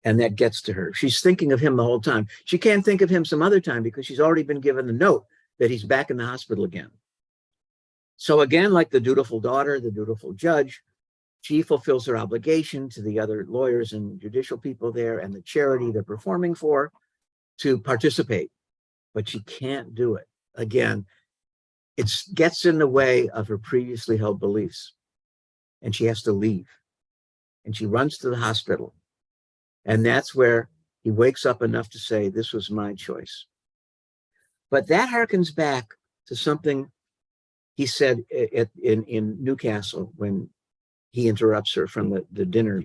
And that gets to her. She's thinking of him the whole time. She can't think of him some other time because she's already been given the note that he's back in the hospital again. So again, like the dutiful daughter, the dutiful judge, she fulfills her obligation to the other lawyers and judicial people there and the charity they're performing for to participate, but she can't do it. Again, it gets in the way of her previously held beliefs, and she has to leave. And she runs to the hospital. And that's where he wakes up enough to say, this was my choice. But that harkens back to something he said in Newcastle when he interrupts her from the dinner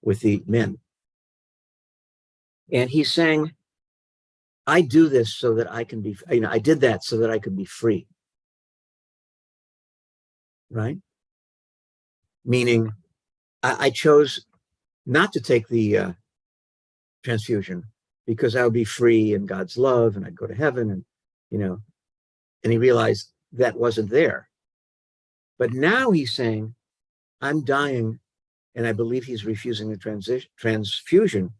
with the men. And he's saying, I do this so that I can be, I did that so that I could be free. right? Meaning I chose not to take the transfusion because I would be free in God's love and I'd go to heaven and, and he realized that wasn't there. But now he's saying, I'm dying, and I believe he's refusing the transfusion,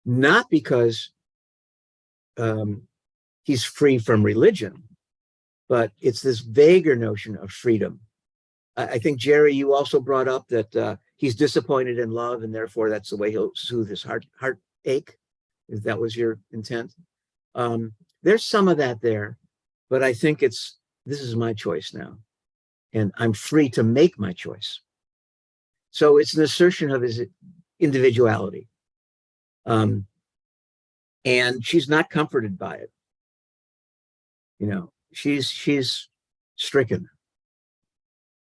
not because he's free from religion, but it's this vaguer notion of freedom. I think, Jerry, you also brought up that he's disappointed in love, and therefore that's the way he'll soothe his heartache, if that was your intent. There's some of that there, but I think this is my choice now, and I'm free to make my choice. So it's an assertion of his individuality. And she's not comforted by it. She's stricken.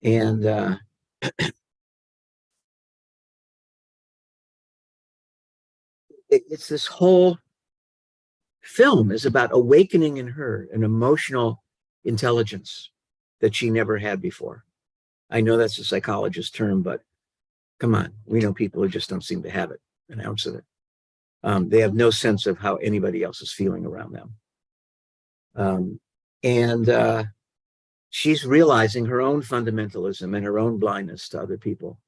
And it's this whole film is about awakening in her an emotional intelligence that she never had before. I know that's a psychologist term, but come on, we know people who just don't seem to have it, an ounce of it. They have no sense of how anybody else is feeling around them. And she's realizing her own fundamentalism and her own blindness to other people.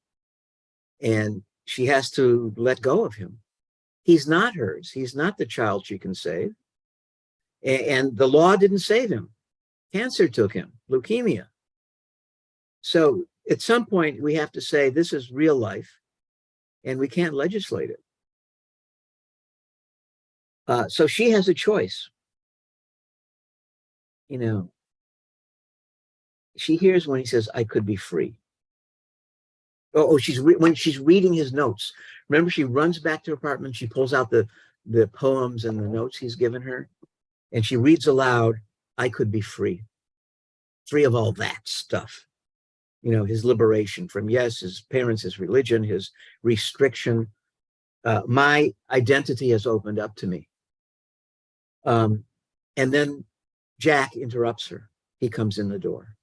And she has to let go of him. He's not hers. He's not the child she can save. And the law didn't save him. Cancer took him, leukemia. So at some point, we have to say, this is real life, and we can't legislate it. So she has a choice. She hears when he says, I could be free. When she's reading his notes. Remember, she runs back to her apartment. She pulls out the poems and the notes he's given her. And she reads aloud, I could be free. Free of all that stuff. His liberation from, yes, his parents, his religion, his restriction. My identity has opened up to me. And then Jack interrupts her. He comes in the door.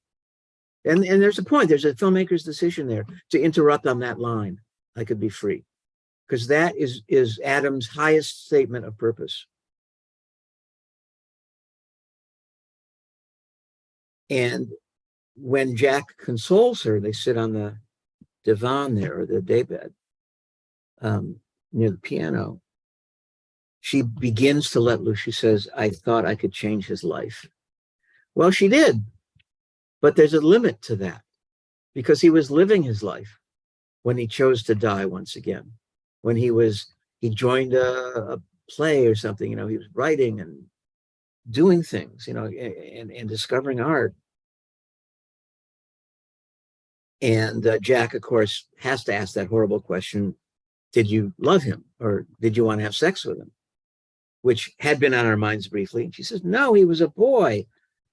And there's a point. There's a filmmaker's decision there to interrupt on that line. I could be free. Because that is Adam's highest statement of purpose. And when Jack consoles her, they sit on the divan there, or the daybed, near the piano. She begins to let loose. She says, I thought I could change his life. Well, she did. But there's a limit to that, because he was living his life when he chose to die once again. When he joined a play or something, he was writing and doing things, and discovering art. And Jack, of course, has to ask that horrible question, did you love him, or did you want to have sex with him? Which had been on our minds briefly. And she says, no, he was a boy.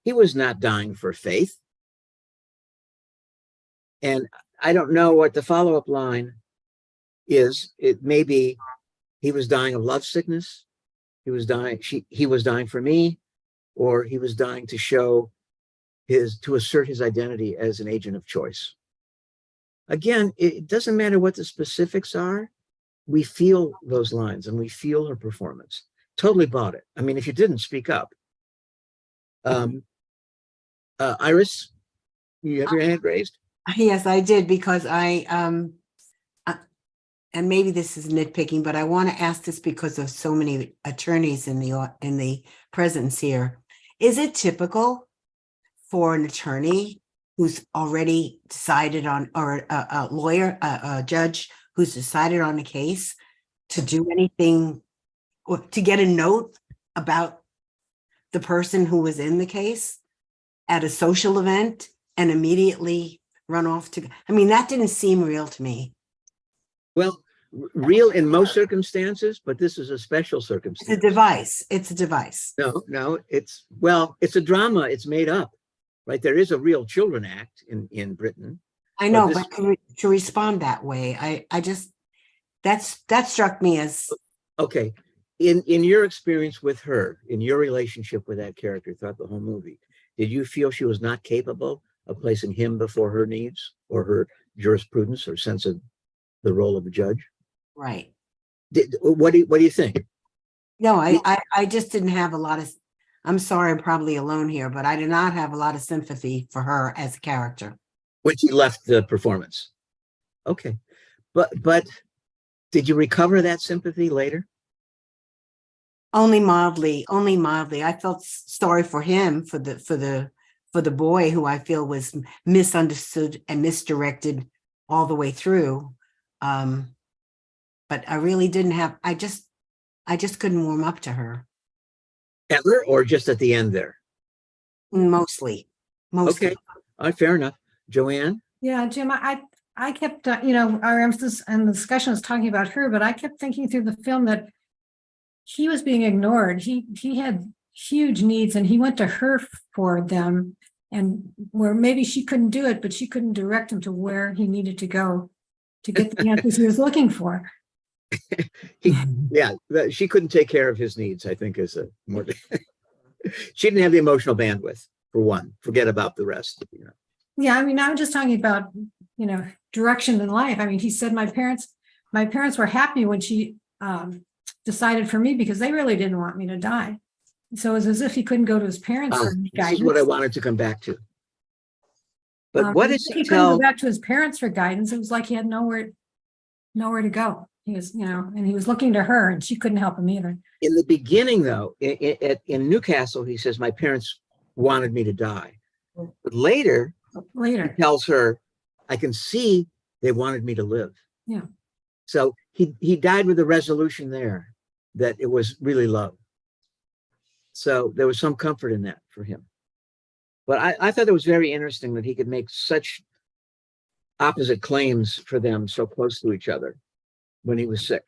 He was not dying for faith. And I don't know what the follow-up line is. It may be he was dying of love sickness. He was dying for me, or he was dying to assert his identity as an agent of choice. Again, it doesn't matter what the specifics are. We feel those lines and we feel her performance. Totally bought it. I mean, if you didn't, speak up. Iris, you have your hand raised? Yes, I did, because and maybe this is nitpicking, but I want to ask this because of so many attorneys in the presence here. Is it typical for an attorney who's already decided on, or a lawyer, a judge who's decided on a case, to do anything, or to get a note about the person who was in the case at a social event and immediately run off to, that didn't seem real to me. Well, real in most circumstances, but this is a special circumstance. It's a device. It's a device. No, it's a drama. It's made up, right? There is a real Children Act in Britain. I know, but to respond that way, I just, that struck me as. Okay. In your experience with her, in your relationship with that character throughout the whole movie, did you feel she was not capable of placing him before her needs or her jurisprudence or sense of the role of a judge. Right. What do you think? No, I just didn't have a lot of, I'm sorry, I'm probably alone here, but I did not have a lot of sympathy for her as a character. When she left the performance. Okay. But did you recover that sympathy later? Only mildly, only mildly. I felt sorry for him, for the boy who I feel was misunderstood and misdirected all the way through. But I really didn't have, I just couldn't warm up to her. Ever, or just at the end there? Mostly. Okay. All right, fair enough. Joanne? Yeah, Jim, I kept, our emphasis and the discussion was talking about her, but I kept thinking through the film that he was being ignored. He had huge needs and he went to her for them, and where maybe she couldn't do it, but she couldn't direct him to where he needed to go to get the answers he was looking for. Yeah, she couldn't take care of his needs, I think is a more. She didn't have the emotional bandwidth, for one. Forget about the rest. Yeah, I mean, I'm just talking about, direction in life. I mean, he said my parents were happy when she decided for me because they really didn't want me to die. So it was as if he couldn't go to his parents for This guidance. is what I wanted to come back to. But what does he he couldn't go tell? back to his parents for guidance? It was like he had nowhere to go. He was, and he was looking to her, and she couldn't help him either. In the beginning, though, in Newcastle, he says, my parents wanted me to die. But later, he tells her, I can see they wanted me to live. Yeah. So he died with a resolution there that it was really love. So there was some comfort in that for him. But I thought it was very interesting that he could make such opposite claims for them so close to each other when he was sick.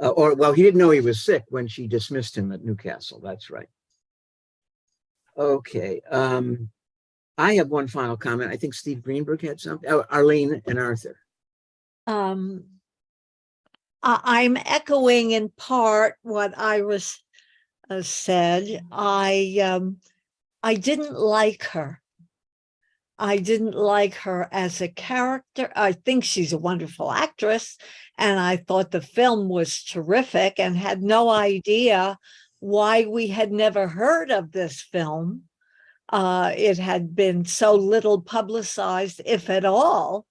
He didn't know he was sick when she dismissed him at Newcastle. That's right. Okay. I have one final comment. I think Steve Greenberg had something. Oh, Arlene and Arthur. I'm echoing in part what Iris said. I didn't like her. I didn't like her as a character. I think she's a wonderful actress, and I thought the film was terrific and had no idea why we had never heard of this film. It had been so little publicized, if at all.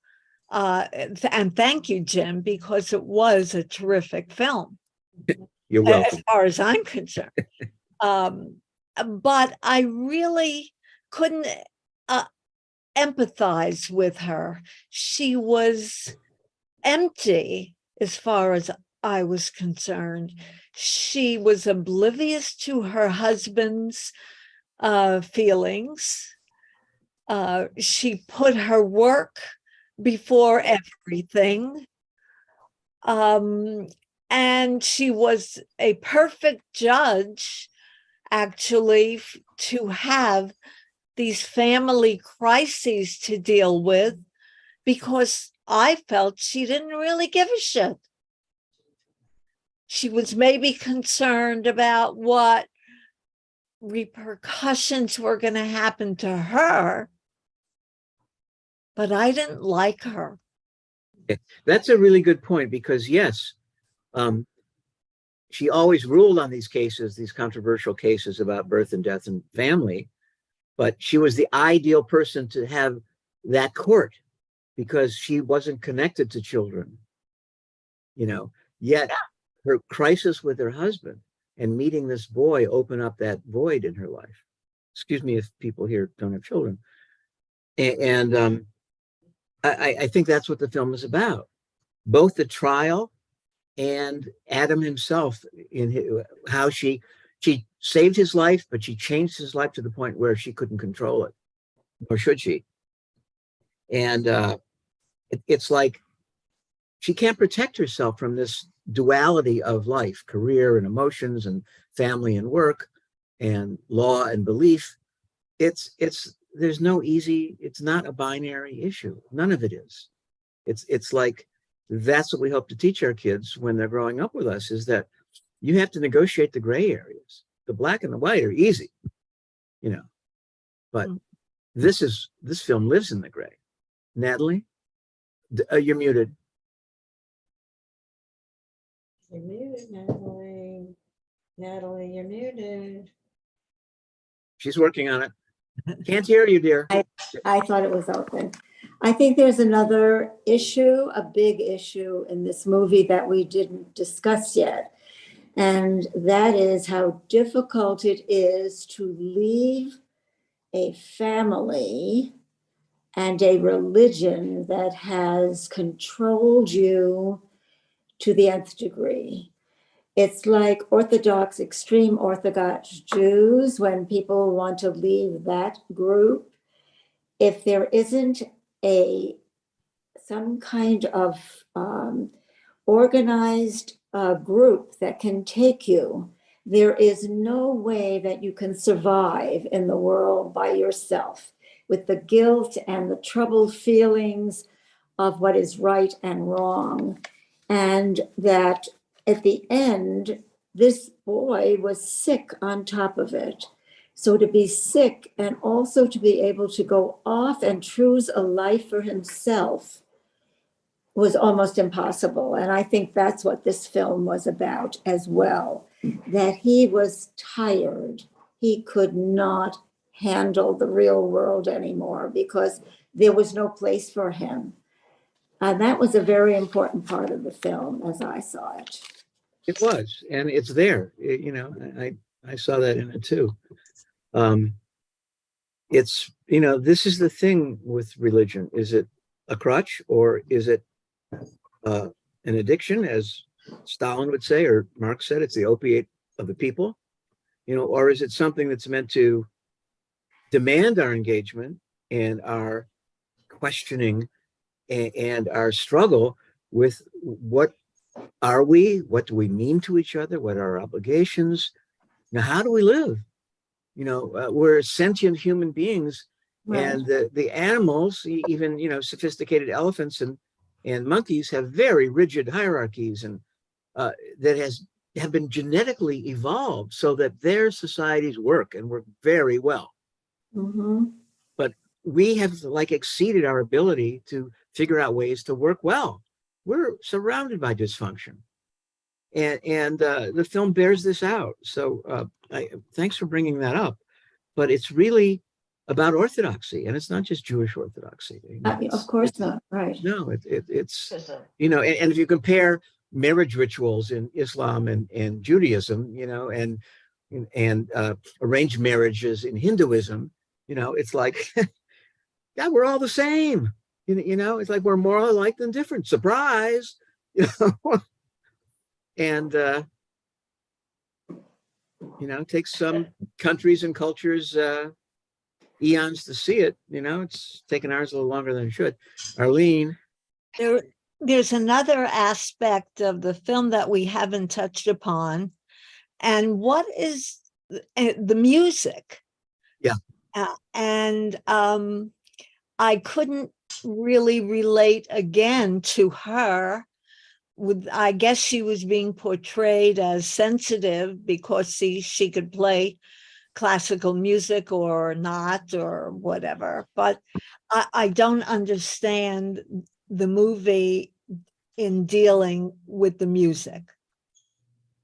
And thank you, Jim, because it was a terrific film. You're welcome. As far as I'm concerned. But I really couldn't empathize with her. She was empty as far as I was concerned. She was oblivious to her husband's feelings. She put her work before everything. And she was a perfect judge, actually, to have these family crises to deal with, because I felt she didn't really give a shit. She was maybe concerned about what repercussions were going to happen to her, but I didn't like her. That's a really good point, because yes, she always ruled on these cases, these controversial cases about birth and death and family, but she was the ideal person to have that court because she wasn't connected to children, yet her crisis with her husband and meeting this boy open up that void in her life. Excuse me if people here don't have children. And I think that's what the film is about. Both the trial and Adam himself, in how she saved his life, but she changed his life to the point where she couldn't control it, or should she? And it's like she can't protect herself from this duality of life, career and emotions, and family and work, and law and belief. There's no easy, it's not a binary issue. None of it is. It's like, that's what we hope to teach our kids when they're growing up with us, is that you have to negotiate the gray areas. The black and the white are easy, but this film lives in the gray. Natalie, you're muted. You're muted, Natalie. Natalie, you're muted. She's working on it. Can't hear you, dear. I thought it was open. I think there's another issue, a big issue in this movie that we didn't discuss yet. And that is how difficult it is to leave a family and a religion that has controlled you to the nth degree. It's like Orthodox, extreme Orthodox Jews, when people want to leave that group, if there isn't some kind of organized group that can take you, there is no way that you can survive in the world by yourself with the guilt and the troubled feelings of what is right and wrong. And that at the end, this boy was sick on top of it. So to be sick and also to be able to go off and choose a life for himself was almost impossible. And I think that's what this film was about as well, that he was tired. He could not handle the real world anymore because there was no place for him. And that was a very important part of the film as I saw it. It was, and it's there. I saw that in it too. It's, this is the thing with religion. Is it a crutch, or is it an addiction, as Stalin would say, or Marx said, it's the opiate of the people, or is it something that's meant to demand our engagement and our questioning and our struggle with what are we, what do we mean to each other, what are our obligations, how do we live? We're sentient human beings, right. And the animals, even sophisticated elephants and monkeys, have very rigid hierarchies, and that have been genetically evolved so that their societies work and work very well. Mm-hmm. But we have exceeded our ability to figure out ways to work well. We're surrounded by dysfunction, and the film bears this out. So thanks for bringing that up. But it's really about orthodoxy, and it's not just Jewish orthodoxy. Of course not, right? No, it's and if you compare marriage rituals in Islam and Judaism, and arranged marriages in Hinduism, it's like, yeah, we're all the same. It's like we're more alike than different. Surprise, and it takes some countries and cultures eons to see it. It's taken ours a little longer than it should. Arlene. There's another aspect of the film that we haven't touched upon, and what is the music? Yeah. And I couldn't really relate again to her. I guess she was being portrayed as sensitive because she could play classical music or not or whatever. But I don't understand the movie in dealing with the music.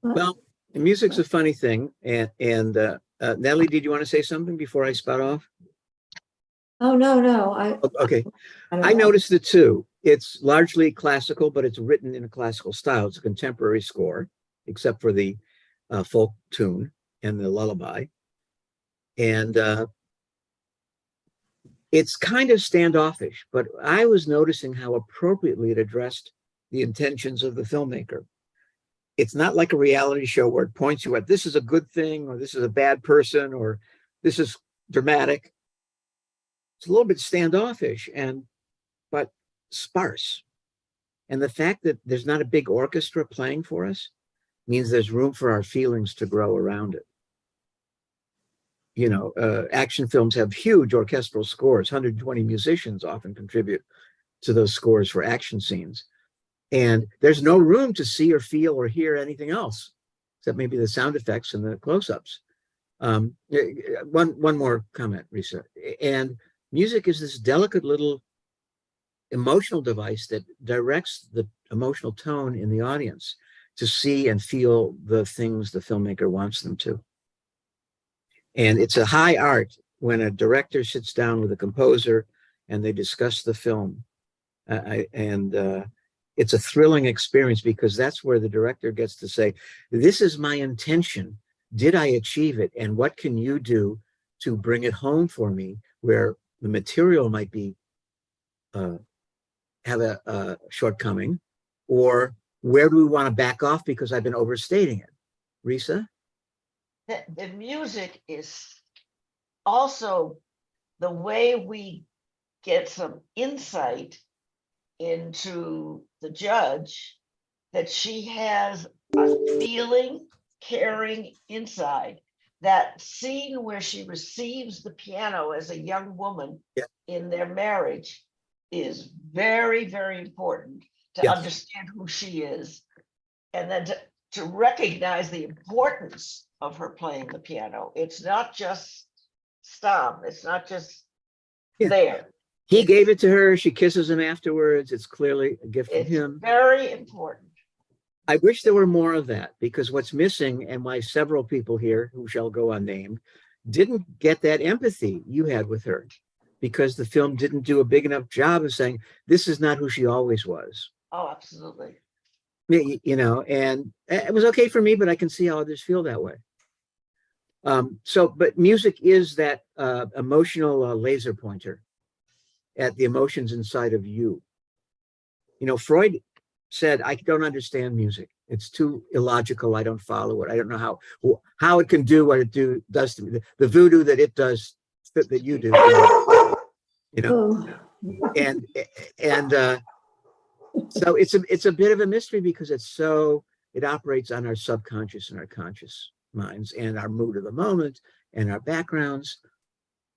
Well, the music's a funny thing. And Natalie, did you want to say something before I spout off? Oh, no. Okay. I noticed it too. It's largely classical, but it's written in a classical style. It's a contemporary score, except for the folk tune and the lullaby. And it's kind of standoffish, but I was noticing how appropriately it addressed the intentions of the filmmaker. It's not like a reality show where it points you at, this is a good thing, or this is a bad person, or this is dramatic. It's a little bit standoffish, but sparse. And the fact that there's not a big orchestra playing for us means there's room for our feelings to grow around it. Action films have huge orchestral scores. 120 musicians often contribute to those scores for action scenes. And there's no room to see or feel or hear anything else, except maybe the sound effects and the close-ups. One more comment, Risa. And music is this delicate little emotional device that directs the emotional tone in the audience to see and feel the things the filmmaker wants them to. And it's a high art when a director sits down with a composer and they discuss the film. It's a thrilling experience because that's where the director gets to say, this is my intention. Did I achieve it? And what can you do to bring it home for me, where the material might be have a shortcoming, or where do we want to back off because I've been overstating it? Risa? The music is also the way we get some insight into the judge, that she has a feeling, caring inside. That scene where she receives the piano as a young woman in their marriage is very, very important to understand who she is, and then to recognize the importance of her playing the piano. It's not just stop. It's not just there. He gave it to her. She kisses him afterwards. It's clearly a gift from him. Very important. I wish there were more of that, because what's missing, and why several people here who shall go unnamed didn't get that empathy you had with her, because the film didn't do a big enough job of saying, this is not who she always was. Oh, absolutely. You know, and it was okay for me, but I can see how others feel that way. But music is that emotional laser pointer at the emotions inside of you. You know, Freud said, I don't understand music. It's too illogical. I don't follow it. I don't know how it can do what it does to me. The voodoo that it does, that you do, you know. So it's a bit of a mystery, because it operates on our subconscious and our conscious minds and our mood of the moment and our backgrounds.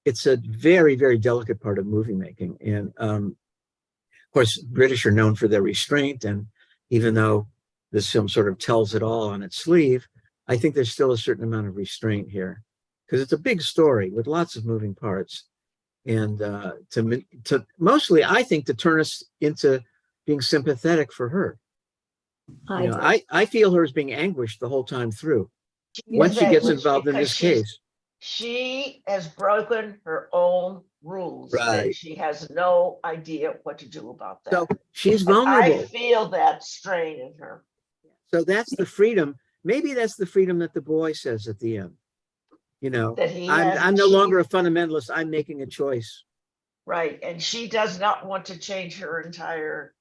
It's a very, very delicate part of movie making. And of course, British are known for their restraint. And even though this film sort of tells it all on its sleeve, I think there's still a certain amount of restraint here, because it's a big story with lots of moving parts. And to mostly, I think, to turn us into being sympathetic for her. You know, I feel her as being anguished the whole time through. Once she gets involved in this case. She has broken her own rules. Right. And she has no idea what to do about that. So she's And vulnerable. I feel that strain in her. So that's the freedom. Maybe that's the freedom that the boy says at the end. You know, I'm no longer a fundamentalist. I'm making a choice. Right. And she does not want to change her entire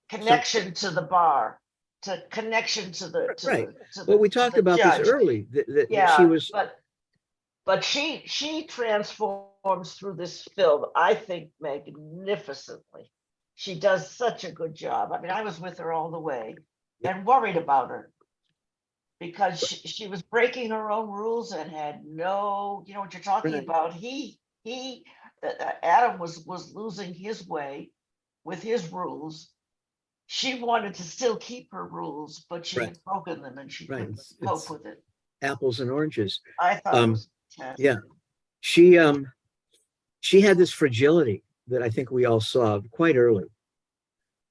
connection to the bar, to connection to the well, we talked about judge. this early. Yeah, she was, but she transforms through this film, I think, magnificently. She does such a good job. I mean, I was with her all the way and worried about her, because she was breaking her own rules and had no, you know what you're talking about. Adam was losing his way with his rules. She wanted to still keep her rules, but she had broken them, and she couldn't cope with it. Apples and oranges. I thought it was fantastic. Yeah, she had this fragility that I think we all saw quite early.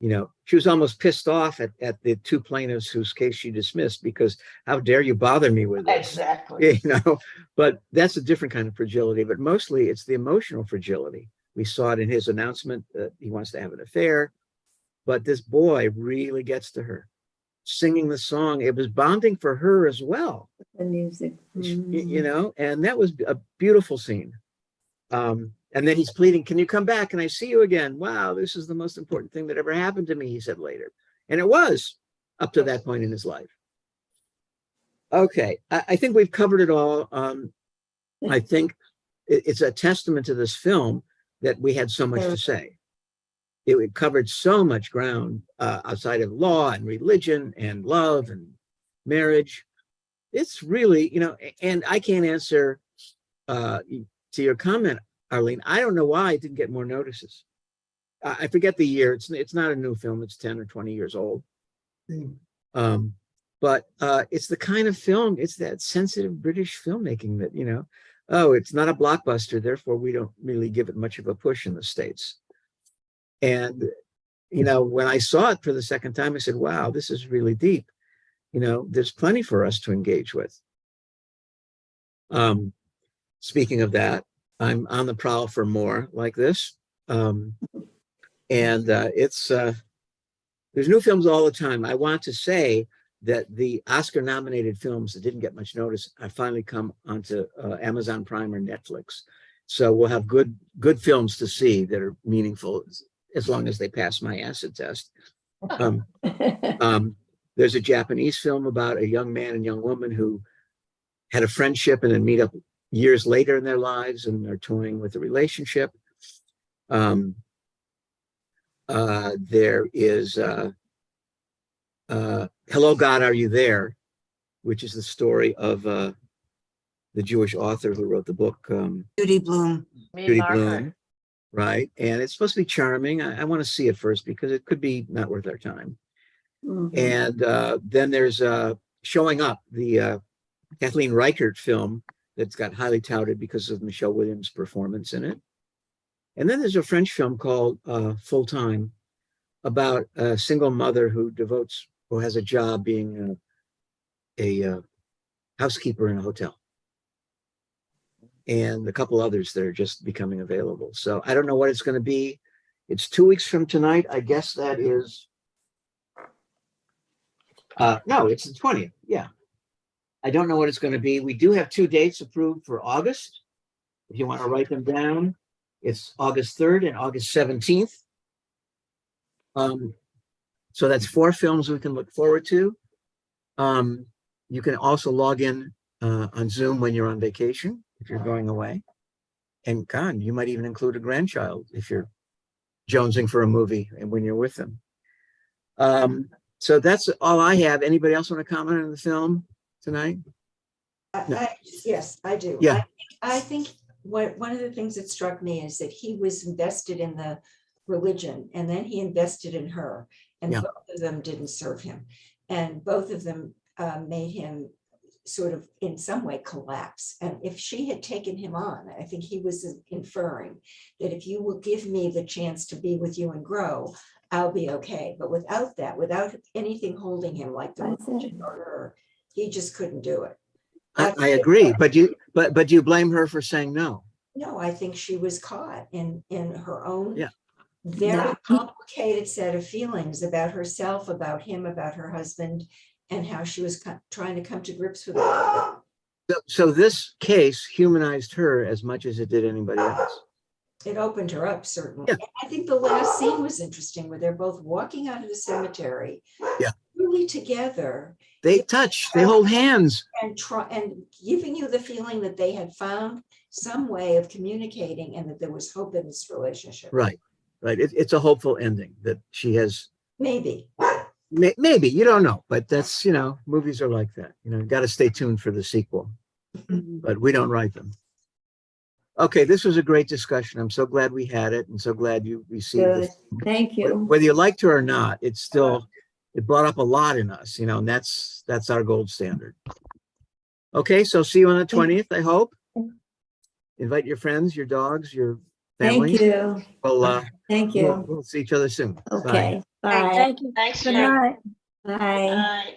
You know, she was almost pissed off at the two plaintiffs whose case she dismissed, because how dare you bother me with this? Exactly. You know, but that's a different kind of fragility. But mostly it's the emotional fragility. We saw it in his announcement that he wants to have an affair. But this boy really gets to her. Singing the song, it was bonding for her as well. The music. You know, and that was a beautiful scene. And then he's pleading, can you come back? Can I see you again? Wow, this is the most important thing that ever happened to me, he said later. And it was up to that point in his life. Okay, I think we've covered it all. I think it's a testament to this film that we had so much to say. It covered so much ground outside of law and religion and love and marriage. It's really, you know, and I can't answer to your comment, Arlene. I don't know why it didn't get more notices. I forget the year. It's not a new film. It's 10 or 20 years old. But it's the kind of film, it's that sensitive British filmmaking that, you know, oh, it's not a blockbuster, therefore we don't really give it much of a push in the States. And, you know, when I saw it for the second time, I said, wow, this is really deep. You know, there's plenty for us to engage with. Speaking of that, I'm on the prowl for more like this. There's new films all the time. I want to say that the Oscar nominated films that didn't get much notice have finally come onto Amazon Prime or Netflix. So we'll have good films to see that are meaningful as long as they pass my acid test. There's a Japanese film about a young man and young woman who had a friendship and then meet up years later in their lives and are toying with a relationship. There is Hello, God, Are You There? Which is the story of the Jewish author who wrote the book. Judy Blume. Judy Blume, right? And it's supposed to be charming. I want to see it first because it could be not worth our time. And then there's Showing Up, the Kathleen Reichert film that's got highly touted because of Michelle Williams' performance in it. And then there's a French film called Full Time about a single mother who has a job being a housekeeper in a hotel. And a couple others that are just becoming available. So I don't know what it's going to be. It's 2 weeks from tonight. I guess that is, no, it's the 20th. Yeah. I don't know what it's going to be. We do have 2 dates approved for August. If you want to write them down, it's August 3rd and August 17th. So that's 4 films we can look forward to. You can also log in on Zoom when you're on vacation, if you're going away. And God, you might even include a grandchild if you're jonesing for a movie and when you're with them. So that's all I have. Anybody else want to comment on the film tonight? Yes, I do. Yeah. I think one of the things that struck me is that he was invested in the religion and then he invested in her, and both of them didn't serve him. And both of them made him sort of in some way collapse. And if she had taken him on, I think he was inferring that if you will give me the chance to be with you and grow, I'll be okay. But without that, without anything holding him like the religion or her, he just couldn't do it. I agree, but do you blame her for saying no? No, I think she was caught in her own very complicated set of feelings about herself, about him, about her husband, and how she was trying to come to grips with it. So this case humanized her as much as it did anybody else. It opened her up, certainly. And I think the last scene was interesting where they're both walking out of the cemetery, really together. They touch, they hold hands. And giving you the feeling that they had found some way of communicating and that there was hope in this relationship. Right. It's a hopeful ending that she has. Maybe, you don't know, but that's, movies are like that. Got to stay tuned for the sequel, but we don't write them. Okay, this was a great discussion. I'm so glad we had it and so glad you received it. Thank you. Whether you liked her or not, it brought up a lot in us, and that's our gold standard. Okay, so see you on the 20th, I hope. Invite your friends, your dogs, your family. Thank you. Well, thank you. We'll see each other soon. Okay. Bye. Bye. Thank you. Thanks, Good Jim. night. Bye. Bye.